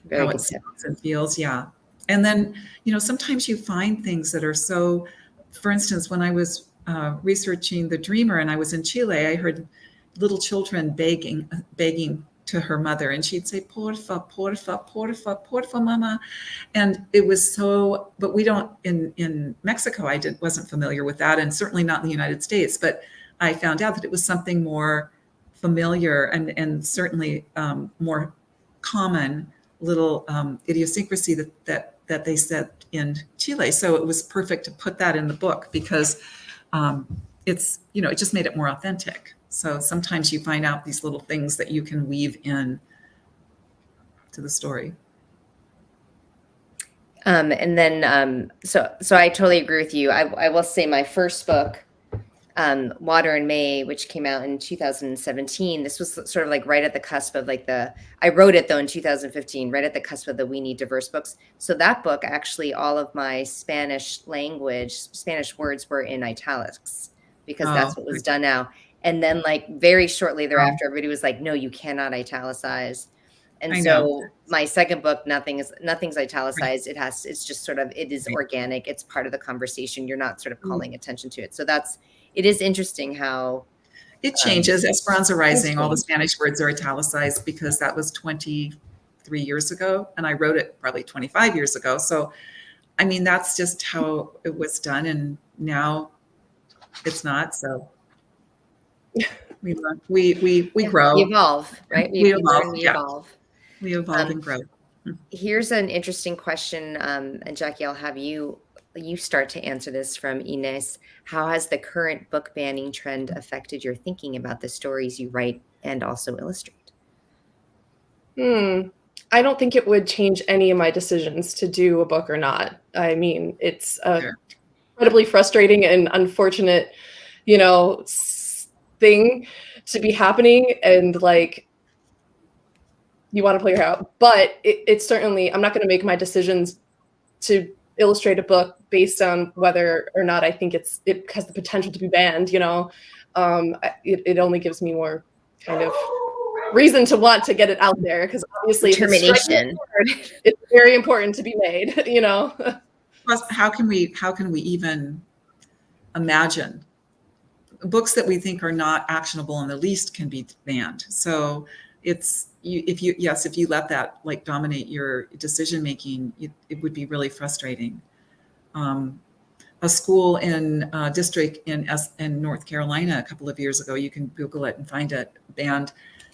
sounds and feels. Yeah. And then, you know, sometimes you find things that are so, for instance, when I was researching The Dreamer and I was in Chile, I heard little children begging to her mother, and she'd say, porfa, porfa, porfa, porfa, mama. And it was so, but we don't, in Mexico, wasn't familiar with that, and certainly not in the United States, but I found out that it was something more familiar and certainly more common little idiosyncrasy that they said in Chile. So it was perfect to put that in the book because it's, you know, it just made it more authentic. So sometimes you find out these little things that you can weave in to the story. And then, so I totally agree with you. I will say my first book, Water in May, which came out in 2017, this was sort of like right at the cusp of like I wrote it though in 2015, right at the cusp of the We Need Diverse books. So that book, actually, all of my Spanish words were in italics because that's what was done now. And then like very shortly thereafter, everybody was like, no, you cannot italicize. And so my second book, nothing's italicized. It's just sort of, it is organic. It's part of the conversation. You're not sort of calling attention to it. So it is interesting how it changes. Esperanza Rising, all the Spanish words are italicized because that was 23 3 years ago, and I wrote it probably 25 years ago. So, I mean, that's just how it was done, and now it's not. So we grow. We evolve, right? We learn, evolve. we Yeah, evolve. we evolve and grow. Here's an interesting question, and Jackie, I'll have you start to answer this from Inés. How has the current book banning trend affected your thinking about the stories you write and also illustrate? I don't think it would change any of my decisions to do a book or not. I mean, it's incredibly frustrating and unfortunate, thing to be happening, and like, you want to play your hair out. But it's certainly, I'm not going to make my decisions to illustrate a book based on whether or not I think it has the potential to be banned. It only gives me more kind of reason to want to get it out there, because obviously determination. It's very important to be made. Plus, how can we even imagine books that we think are not actionable in the least can be banned? So it's if you let that like dominate your decision making, it would be really frustrating. A school in a district in North Carolina a couple of years ago, you can Google it and find it, banned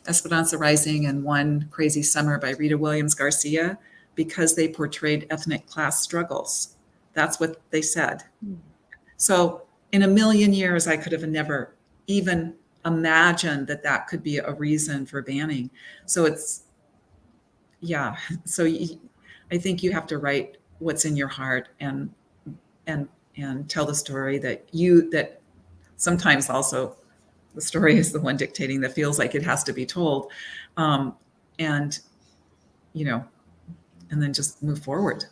Esperanza Rising and One Crazy Summer by Rita Williams Garcia because they portrayed ethnic class struggles. That's what they said. So in a million years, I could have never even imagined that could be a reason for banning. So I think you have to write what's in your heart and tell the story that sometimes also the story is the one dictating that feels like it has to be told. And then just move forward.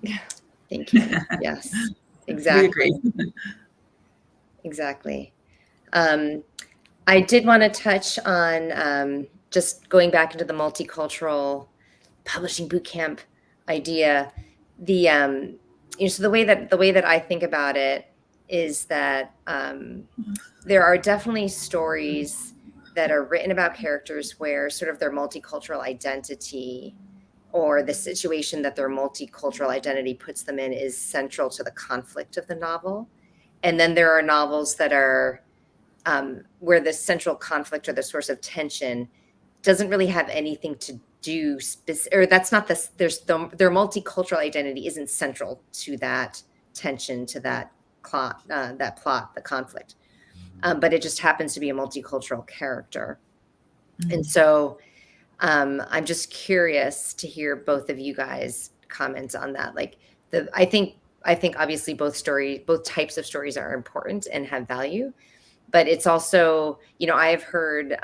Yeah. Thank you. Yes, exactly. We agree. Exactly. I did want to touch on just going back into the multicultural publishing bootcamp idea. So the way that I think about it is that there are definitely stories that are written about characters where sort of their multicultural identity or the situation that their multicultural identity puts them in is central to the conflict of the novel. And then there are novels that are where the central conflict or the source of tension doesn't really have anything to do or that's not their multicultural identity isn't central to that tension, to that plot, the conflict. But it just happens to be a multicultural character. Mm-hmm. And so I'm just curious to hear both of you guys comment on that. Like I think obviously both types of stories are important and have value, but it's also, I've heard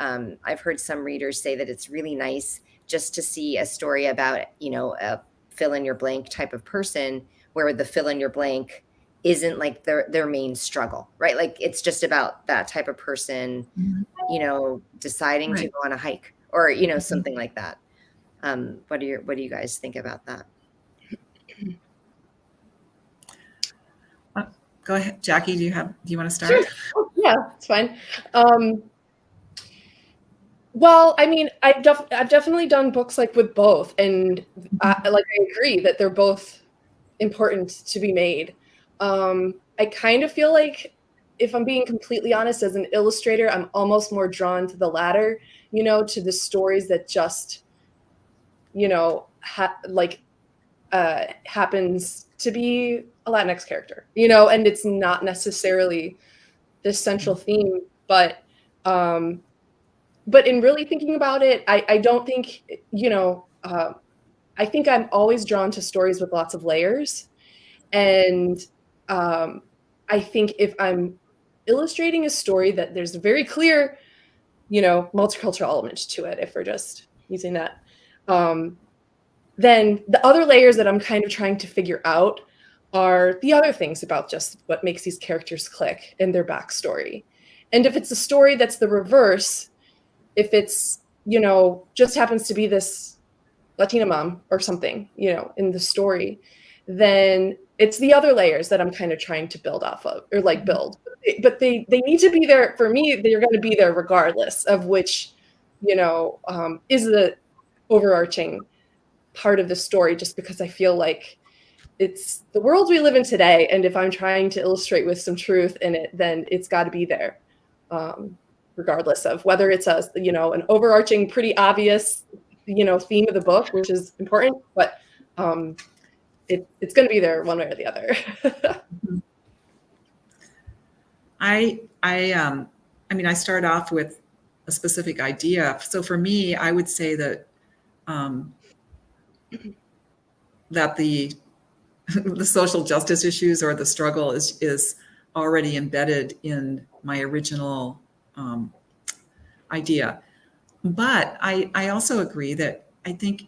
some readers say that it's really nice just to see a story about, a fill in your blank type of person where the fill in your blank isn't like their main struggle, right? Like it's just about that type of person, deciding to go on a hike or, something like that. What do you guys think about that? Go ahead, Jackie. Do you want to start? Sure. Oh, yeah, it's fine. Well, I mean, I've definitely done books like with both, and I agree that they're both important to be made. I kind of feel like, if I'm being completely honest, as an illustrator, I'm almost more drawn to the latter, to the stories that just, happens to be a Latinx character, and it's not necessarily the central theme, but in really thinking about it, I don't think, I think I'm always drawn to stories with lots of layers. And I think if I'm illustrating a story that there's a very clear, multicultural element to it, if we're just using that, then the other layers that I'm kind of trying to figure out are the other things about just what makes these characters click and their backstory. And if it's a story that's the reverse, if it's, just happens to be this Latina mom or something, in the story, then it's the other layers that I'm kind of trying to build off of, or like build, but they need to be there for me. They're going to be there regardless of which, is the overarching part of the story, just because I feel like it's the world we live in today. And if I'm trying to illustrate with some truth in it, then it's got to be there, regardless of whether it's an overarching, pretty obvious, theme of the book, which is important, but it's going to be there one way or the other. I start off with a specific idea. So for me, I would say that that the social justice issues or the struggle is already embedded in my original idea. But I also agree that I think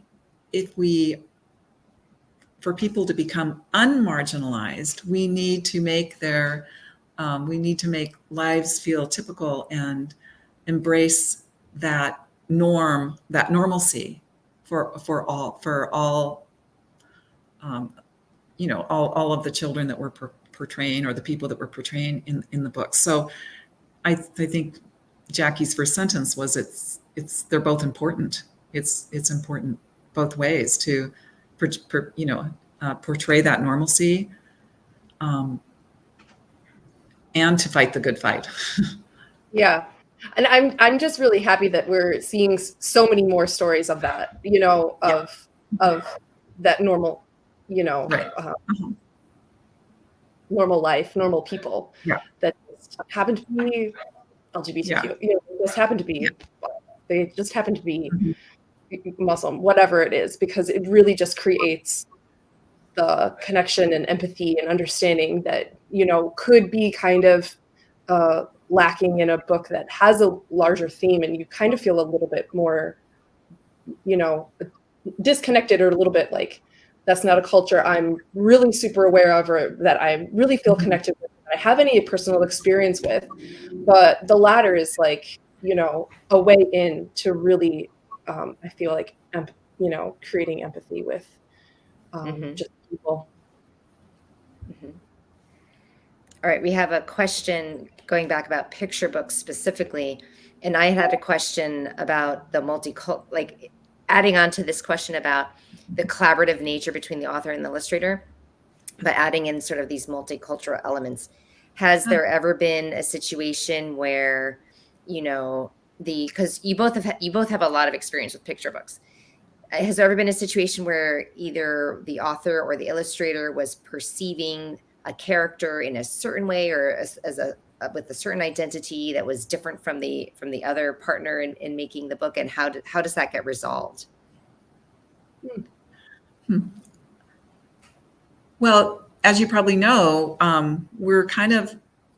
for people to become unmarginalized, we need to make lives feel typical and embrace that normalcy for all all of the children that we're portraying, or the people that we're portraying in the book. So I think Jackie's first sentence was they're both important. It's important both ways to portray that normalcy, and to fight the good fight. Yeah. And I'm just really happy that we're seeing so many more stories of that, of that normal, Right. Normal life, normal people that just happen to be LGBTQ, just happen to be, they just happen to be Muslim, whatever it is, because it really just creates the connection and empathy and understanding that, could be kind of lacking in a book that has a larger theme, and you kind of feel a little bit more, disconnected, or a little bit like that's not a culture I'm really super aware of, or that I really feel connected with, that I have any personal experience with. But the latter is like, a way in to really, I feel like, creating empathy with just people. Mm-hmm. All right, we have a question going back about picture books specifically, and I had a question about the adding on to this question about the collaborative nature between the author and the illustrator, but adding in sort of these multicultural elements. Has there ever been a situation where, because you both have a lot of experience with picture books. Has there ever been a situation where either the author or the illustrator was perceiving a character in a certain way, or with a certain identity that was different from the other partner in making the book, and how does that get resolved? Well, as you probably know,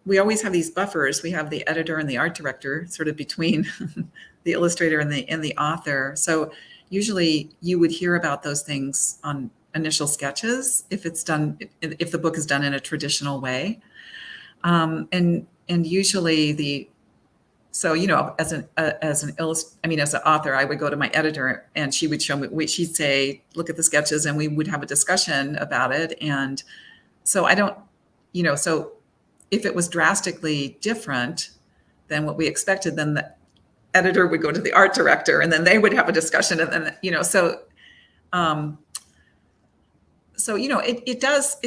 we always have these buffers. We have the editor and the art director sort of between the illustrator and the author. So usually you would hear about those things on initial sketches if the book is done in a traditional way. And usually as an author, I would go to my editor, and she would show me, she'd say, look at the sketches, and we would have a discussion about it. And so so if it was drastically different than what we expected, then the editor would go to the art director, and then they would have a discussion. And then, it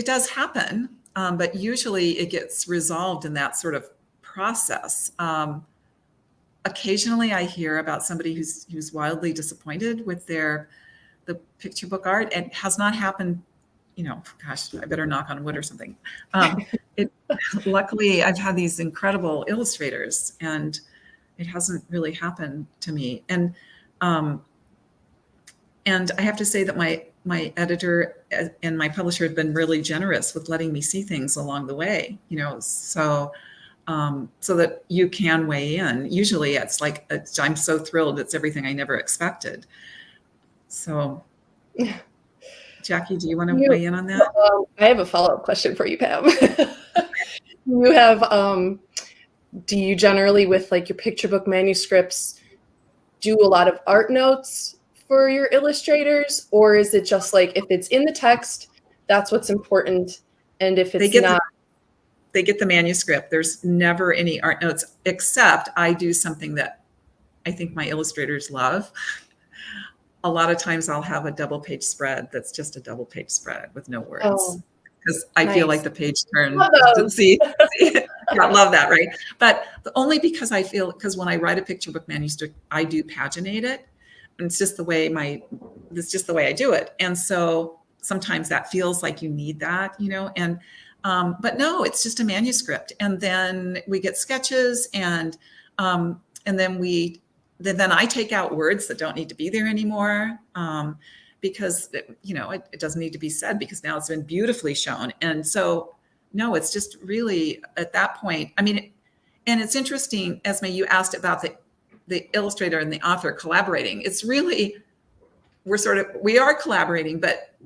does happen. But usually it gets resolved in that sort of process. Occasionally I hear about somebody who's wildly disappointed with the picture book art. It has not happened, gosh, I better knock on wood or something. Luckily I've had these incredible illustrators, and it hasn't really happened to me. And I have to say that my editor and my publisher have been really generous with letting me see things along the way, so that you can weigh in. Usually it's like, I'm so thrilled, it's everything I never expected. So Jackie, do you want to weigh in on that? I have a follow-up question for you, Pam. Do you generally, with like your picture book manuscripts, do a lot of art notes for your illustrators, or is it just like, if it's in the text, that's what's important, And if it's not, they get the manuscript. There's never any art notes, except I do something that I think my illustrators love. A lot of times I'll have a double page spread that's just a double page spread with no words. Oh, because I nice. feel like the page turn. Love those. See, I love that, right? But only because I feel, because when I write a picture book manuscript, I do paginate it, and it's just the way I do it. And so sometimes that feels like you need that, you know. And but no, it's just a manuscript, and then we get sketches, and then I take out words that don't need to be there anymore. Because it doesn't need to be said, because now it's been beautifully shown. And so, no, it's just really at that point. I mean, and it's interesting, Ismée, you asked about the illustrator and the author collaborating. It's really, we are collaborating, but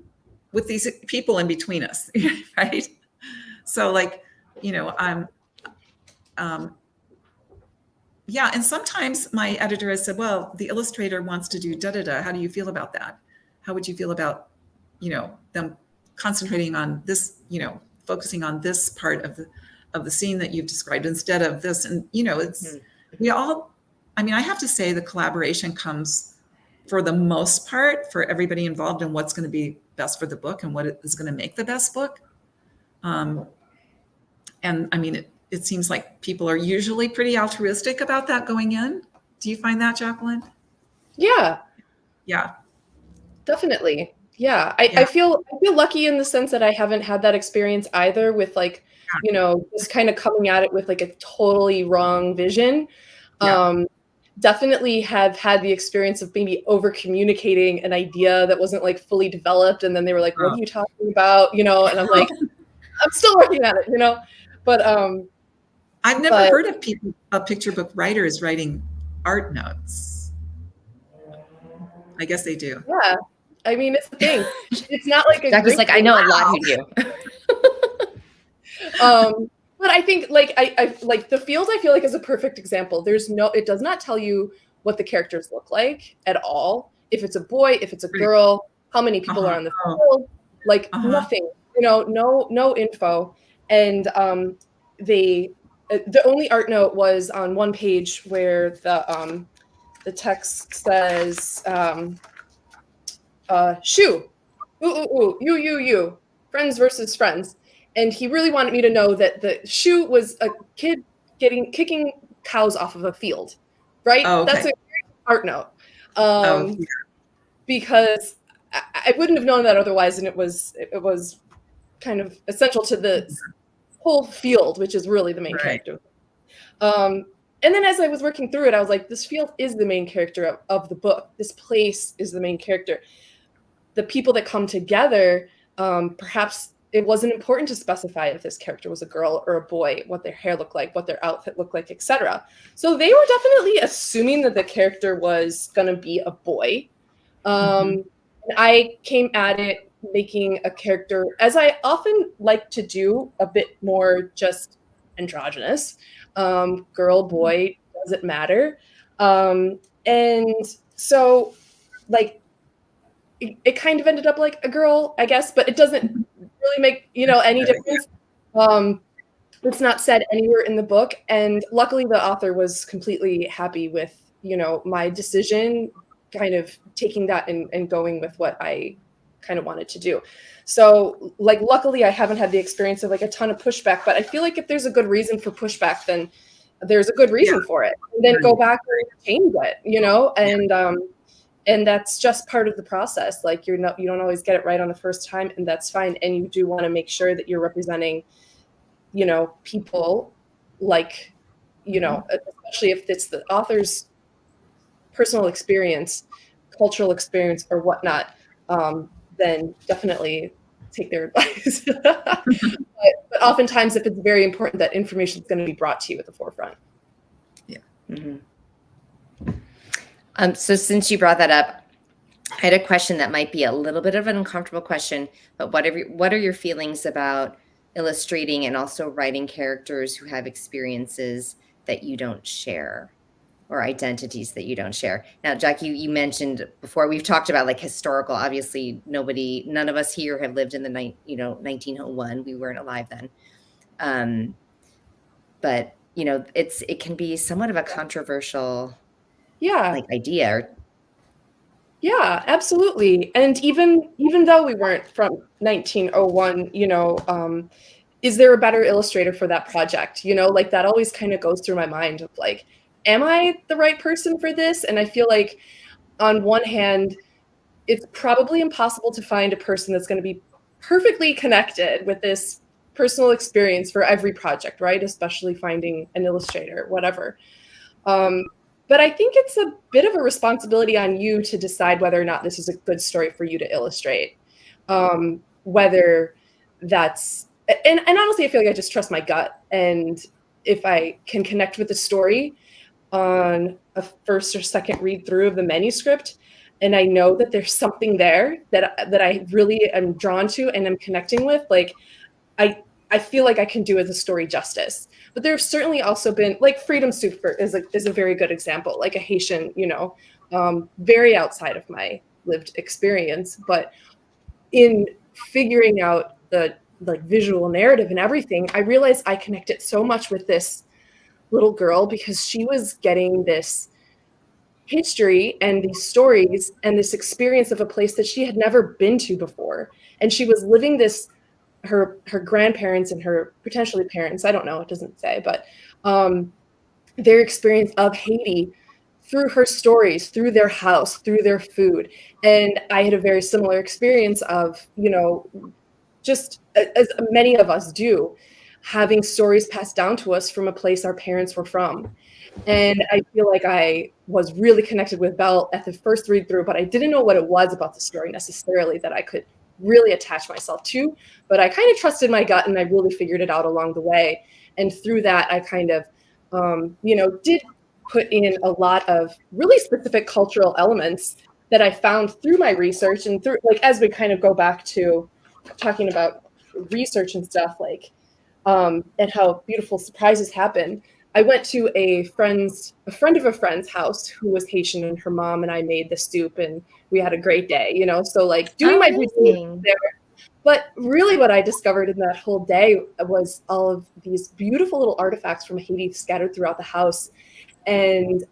with these people in between us, right? So yeah. And sometimes my editor has said, well, the illustrator wants to do da-da-da. How do you feel about that? How would you feel about, them concentrating on this, focusing on this part of the scene that you've described instead of this? And, it's, I have to say the collaboration comes for the most part for everybody involved in what's going to be best for the book and what is going to make the best book. And I mean, it seems like people are usually pretty altruistic about that going in. Do you find that, Jacqueline? Yeah. Yeah. Definitely. Yeah. I feel lucky in the sense that I haven't had that experience either with just kind of coming at it with like a totally wrong vision. Yeah. Definitely have had the experience of maybe over communicating an idea that wasn't like fully developed. And then they were like, what are you talking about? And I'm like, I'm still working on it, but, I've never heard of picture book writers writing art notes. I guess they do. Yeah. I mean, it's the thing. It's not like Jackie's like, I know a lot who do. But I think I like the field, I feel like, is a perfect example. It does not tell you what the characters look like at all. If it's a boy, if it's a girl, how many people are on the field, nothing, no info. And the only art note was on one page where the text says, shoo, ooh, you, friends versus friends. And he really wanted me to know that the shoo was a kid kicking cows off of a field, right? Oh, okay. That's a great art note. Because I wouldn't have known that otherwise, and it was kind of essential to the whole field, which is really the main character. And then as I was working through it, I was like, this field is the main character of the book. This place is the main character. The people that come together, perhaps it wasn't important to specify if this character was a girl or a boy, what their hair looked like, what their outfit looked like, etc. So they were definitely assuming that the character was going to be a boy. And I came at it making a character, as I often like to do, a bit more just androgynous. Girl, boy, doesn't matter. And so it kind of ended up like a girl, I guess, but it doesn't really make, any difference. It's not said anywhere in the book. And luckily the author was completely happy with, my decision, kind of taking that and going with what I kind of wanted to do. So luckily I haven't had the experience of a ton of pushback, but I feel like if there's a good reason for pushback, then there's a good reason for it. And then go back and change it, and that's just part of the process. You don't always get it right on the first time, and that's fine. And you do want to make sure that you're representing, people especially if it's the author's personal experience, cultural experience, or whatnot, then definitely take their advice. but oftentimes, if it's very important, that information is going to be brought to you at the forefront. Yeah. Mm-hmm. So since you brought that up, I had a question that might be a little bit of an uncomfortable question, but what are your feelings about illustrating and also writing characters who have experiences that you don't share? or identities that you don't share. Now, Jackie, you mentioned before, we've talked about like historical, obviously none of us here have lived in the 1901. We weren't alive then. But it can be somewhat of a controversial like idea. Yeah, absolutely. And even though we weren't from 1901, is there a better illustrator for that project? Like that always kind of goes through my mind of like, am I the right person for this? And I feel like on one hand, it's probably impossible to find a person that's going to be perfectly connected with this personal experience for every project, right? Especially finding an illustrator, whatever. But I think it's a bit of a responsibility on you to decide whether or not this is a good story for you to illustrate. Whether that's, and honestly, I feel like I just trust my gut. And if I can connect with the story on a first or second read through of the manuscript, and I know that there's something there that I really am drawn to and am connecting with, like I feel like I can do the story justice. But there's certainly also been, like, Freedom Soup is a very good example, like a Haitian, very outside of my lived experience. But in figuring out the like visual narrative and everything, I realized I connected so much with this little girl because she was getting this history and these stories and this experience of a place that she had never been to before. And she was living this, her grandparents and her potentially parents, I don't know, it doesn't say, but their experience of Haiti through her stories, through their house, through their food. And I had a very similar experience of, just as many of us do, having stories passed down to us from a place our parents were from. And I feel like I was really connected with Belle at the first read through, but I didn't know what it was about the story necessarily that I could really attach myself to. But I kind of trusted my gut and I really figured it out along the way. And through that, I kind of, did put in a lot of really specific cultural elements that I found through my research and through, like, as we kind of go back to talking about research and stuff, like, and how beautiful surprises happen. I went to a friend of a friend's house who was Haitian, and her mom and I made the soup and we had a great day, so like doing my due diligence there. But really what I discovered in that whole day was all of these beautiful little artifacts from Haiti scattered throughout the house. And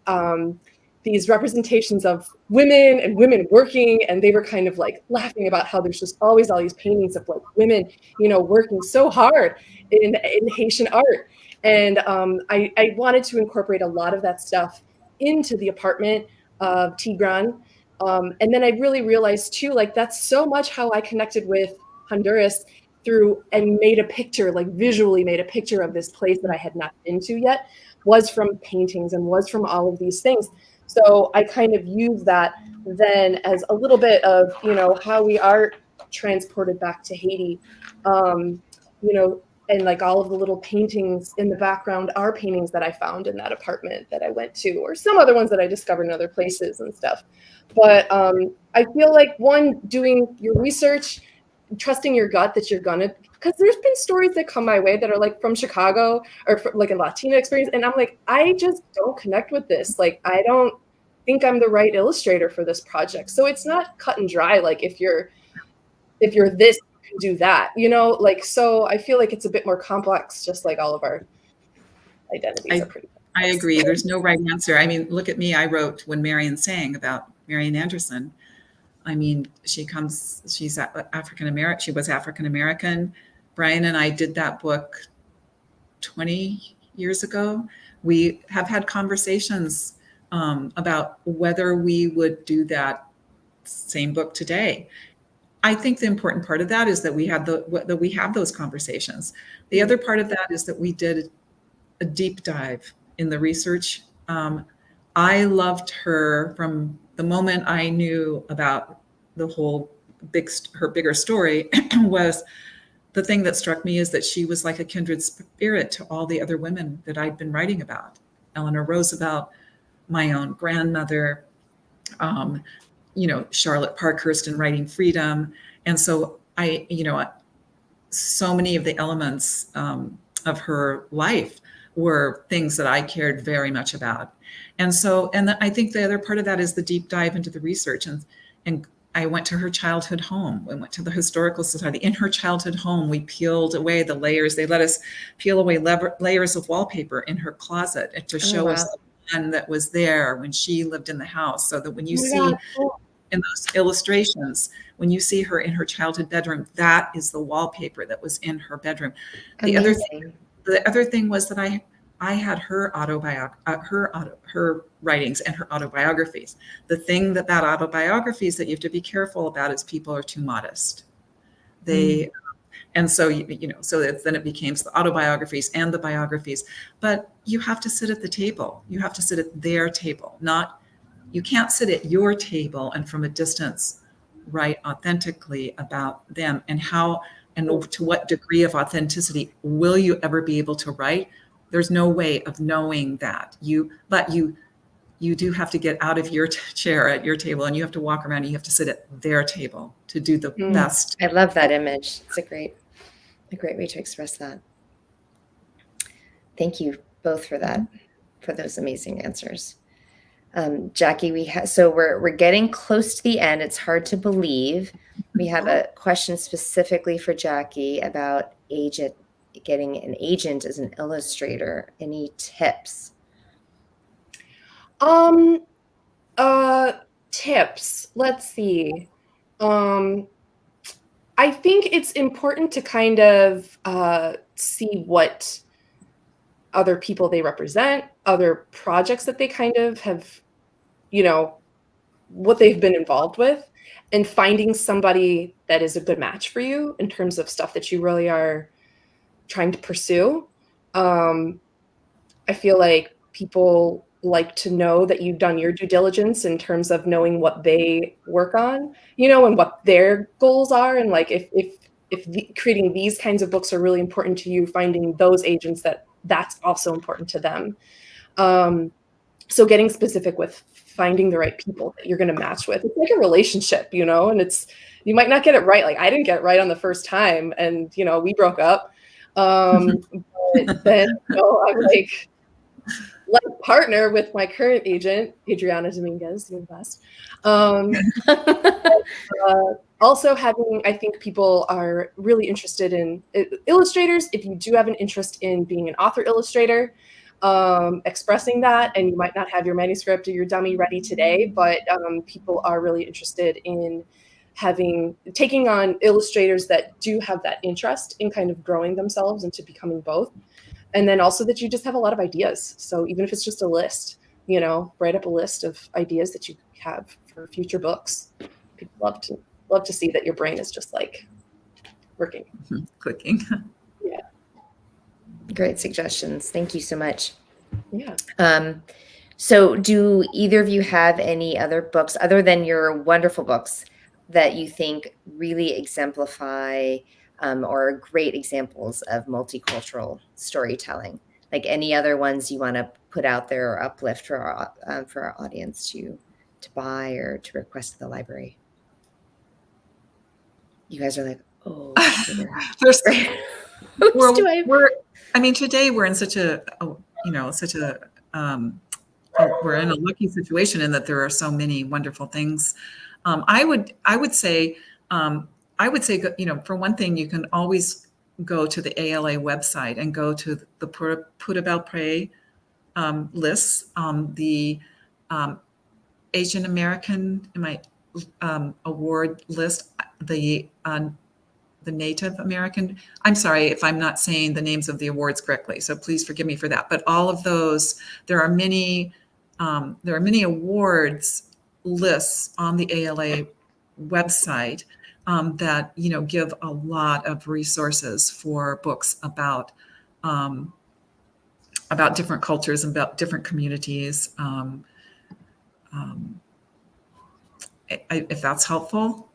these representations of women and women working, and they were kind of like laughing about how there's just always all these paintings of like women, working so hard in Haitian art. And I wanted to incorporate a lot of that stuff into the apartment of Tigran. And then I really realized too, like, that's so much how I connected with Honduras and made a picture, like visually made a picture of this place that I had not been to yet, was from paintings and was from all of these things. So I kind of use that then as a little bit of, how we are transported back to Haiti, and like all of the little paintings in the background are paintings that I found in that apartment that I went to, or some other ones that I discovered in other places and stuff. But I feel like, one, doing your research, trusting your gut that you're gonna, because there's been stories that come my way that are like from Chicago or like a Latina experience. And I'm like, I just don't connect with this. Like, I don't think I'm the right illustrator for this project. So it's not cut and dry. Like if you're this, you can do that, like, so I feel like it's a bit more complex, just like all of our identities are pretty complex. I agree. There's no right answer. I mean, look at me. I wrote When Marion Sang about Marian Anderson. I mean, she's African-American. She was African-American. Brian and I did that book 20 years ago. We have had conversations about whether we would do that same book today. I think the important part of that is that we have those conversations. The other part of that is that we did a deep dive in the research. I loved her from the moment I knew about the whole her bigger story. Was the thing that struck me is that she was like a kindred spirit to all the other women that I'd been writing about. Eleanor Roosevelt, my own grandmother, Charlotte Parkhurst in Writing Freedom. And so so many of the elements of her life were things that I cared very much about. And so, I think the other part of that is the deep dive into the research. And I went to her childhood home. We went to the Historical Society. In her childhood home, we peeled away the layers. They let us peel away layers of wallpaper in her closet to show us the one that was there when she lived in the house. So that when you see in those illustrations, when you see her in her childhood bedroom, that is the wallpaper that was in her bedroom. The other thing was that I had her her writings and her autobiographies. The thing that autobiographies that you have to be careful about is people are too modest. And so, so then it becomes the autobiographies and the biographies, but you have to sit at the table. You have to sit at their table, you can't sit at your table and from a distance write authentically about them and to what degree of authenticity will you ever be able to write? There's no way of knowing that. But you do have to get out of your chair at your table and you have to walk around and you have to sit at their table to do the best. I love that image. It's a great way to express that. Thank you both for that, for those amazing answers. Jackie, we're getting close to the end. It's hard to believe. We have a question specifically for Jackie about getting an agent as an illustrator. Any tips? Tips. Let's see. I think it's important to kind of see what other people they represent, other projects that they kind of have, what they've been involved with, and finding somebody that is a good match for you in terms of stuff that you really are trying to pursue. I feel like people like to know that you've done your due diligence in terms of knowing what they work on, and what their goals are. And like, if creating these kinds of books are really important to you, finding those agents that's also important to them. So getting specific with finding the right people that you're going to match with. It's like a relationship, and you might not get it right. Like I didn't get it right on the first time and, we broke up. But then, I'm like partner with my current agent, Adriana Dominguez, you're the best. Also I think people are really interested in illustrators. If you do have an interest in being an author illustrator, expressing that, and you might not have your manuscript or your dummy ready today, but people are really interested in taking on illustrators that do have that interest in kind of growing themselves into becoming both. And then also that you just have a lot of ideas. So even if it's just a list, write up a list of ideas that you have for future books. People love to see that your brain is just like working. Clicking. Yeah. Great suggestions. Thank you so much. Yeah. So do either of you have any other books other than your wonderful books that you think really exemplify or are great examples of multicultural storytelling? Like any other ones you want to put out there or uplift for our audience to buy or to request at the library? You guys are like, oh, today we're in such a we're in a lucky situation in that there are so many wonderful things. I would say, for one thing, you can always go to the ALA website and go to the Prix de Belpré lists, the Asian American award list, the Native American. I'm sorry if I'm not saying the names of the awards correctly, so please forgive me for that. But all of those, there are many awards lists on the ALA website that give a lot of resources for books about different cultures and about different communities. If that's helpful.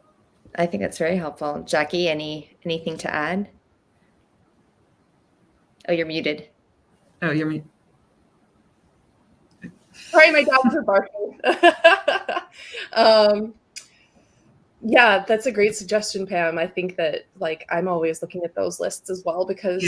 I think that's very helpful. Jackie, anything to add? Oh, you're muted. Oh, you're muted. Sorry, my dogs are barking. Yeah, that's a great suggestion, Pam. I think that I'm always looking at those lists as well because,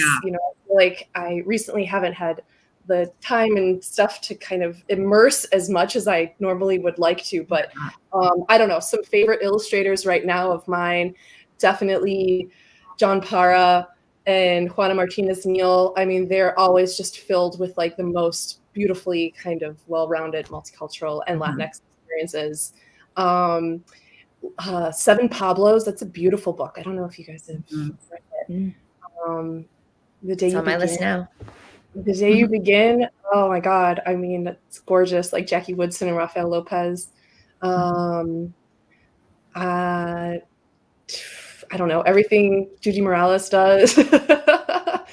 I recently haven't had the time and stuff to kind of immerse as much as I normally would like to. But I don't know, some favorite illustrators right now of mine, definitely John Parra and Juana Martinez Neal. I mean, they're always just filled with like the most beautifully kind of well-rounded multicultural and Latinx experiences. Seven Pablos, that's a beautiful book. I don't know if you guys have read it. The Day It's You on my Begin. list now. The Day You Begin. Oh my God. I mean, it's gorgeous. Like Jackie Woodson and Rafael Lopez. I don't know, everything Judy Morales does. Joseph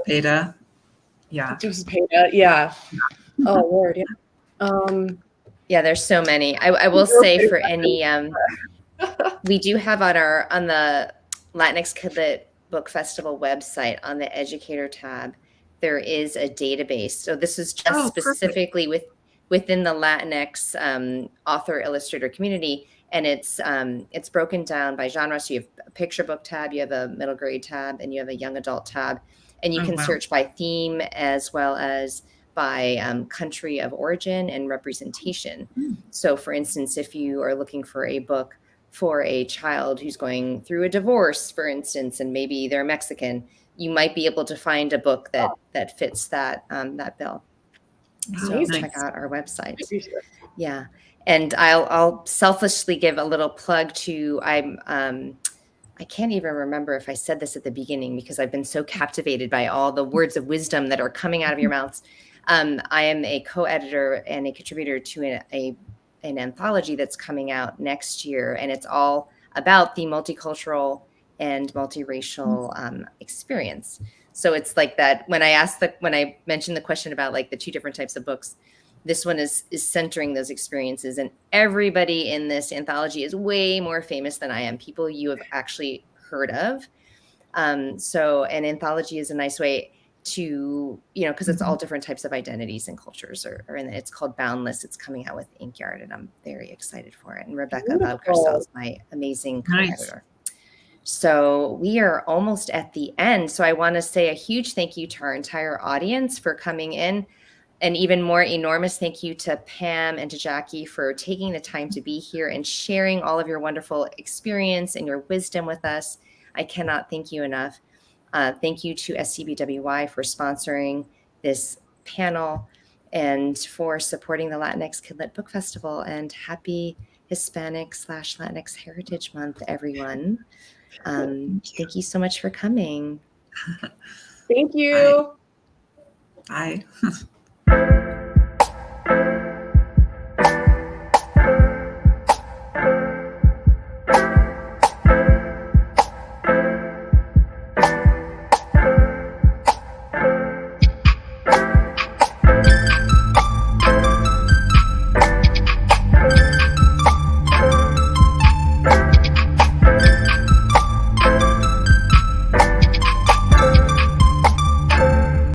Peta. Yeah. Joseph Peta. Yeah. Oh Lord. Yeah. Yeah, there's so many. I will say for any, we do have on the Latinx Kidlit Book Festival website on the educator tab, there is a database. So this is just specifically within the Latinx author illustrator community. And it's broken down by genre. So you have a picture book tab, you have a middle grade tab, and you have a young adult tab. And you can search by theme as well as by country of origin and representation. So for instance, if you are looking for a book for a child who's going through a divorce, for instance, and maybe they're Mexican, you might be able to find a book that fits that bill. So check out our website. Yeah. And I'll selfishly give a little plug to, I can't even remember if I said this at the beginning because I've been so captivated by all the words of wisdom that are coming out of your mouths. I am a co-editor and a contributor to an anthology that's coming out next year, and it's all about the multicultural and multiracial experience. So it's like that when I mentioned the question about like the two different types of books, this one is centering those experiences, and everybody in this anthology is way more famous than I am. People you have actually heard of. So an anthology is a nice way to, because it's all different types of identities and cultures are in it. It's called Boundless. It's coming out with Inkyard, and I'm very excited for it. And Rebecca Valcarcel is my amazing co-editor. So we are almost at the end. So I want to say a huge thank you to our entire audience for coming in. An even more enormous thank you to Pam and to Jackie for taking the time to be here and sharing all of your wonderful experience and your wisdom with us. I cannot thank you enough. Thank you to SCBWY for sponsoring this panel and for supporting the Latinx Kidlit Book Festival. And happy Hispanic/Latinx Heritage Month, everyone. Thank you so much for coming. Thank you. Bye.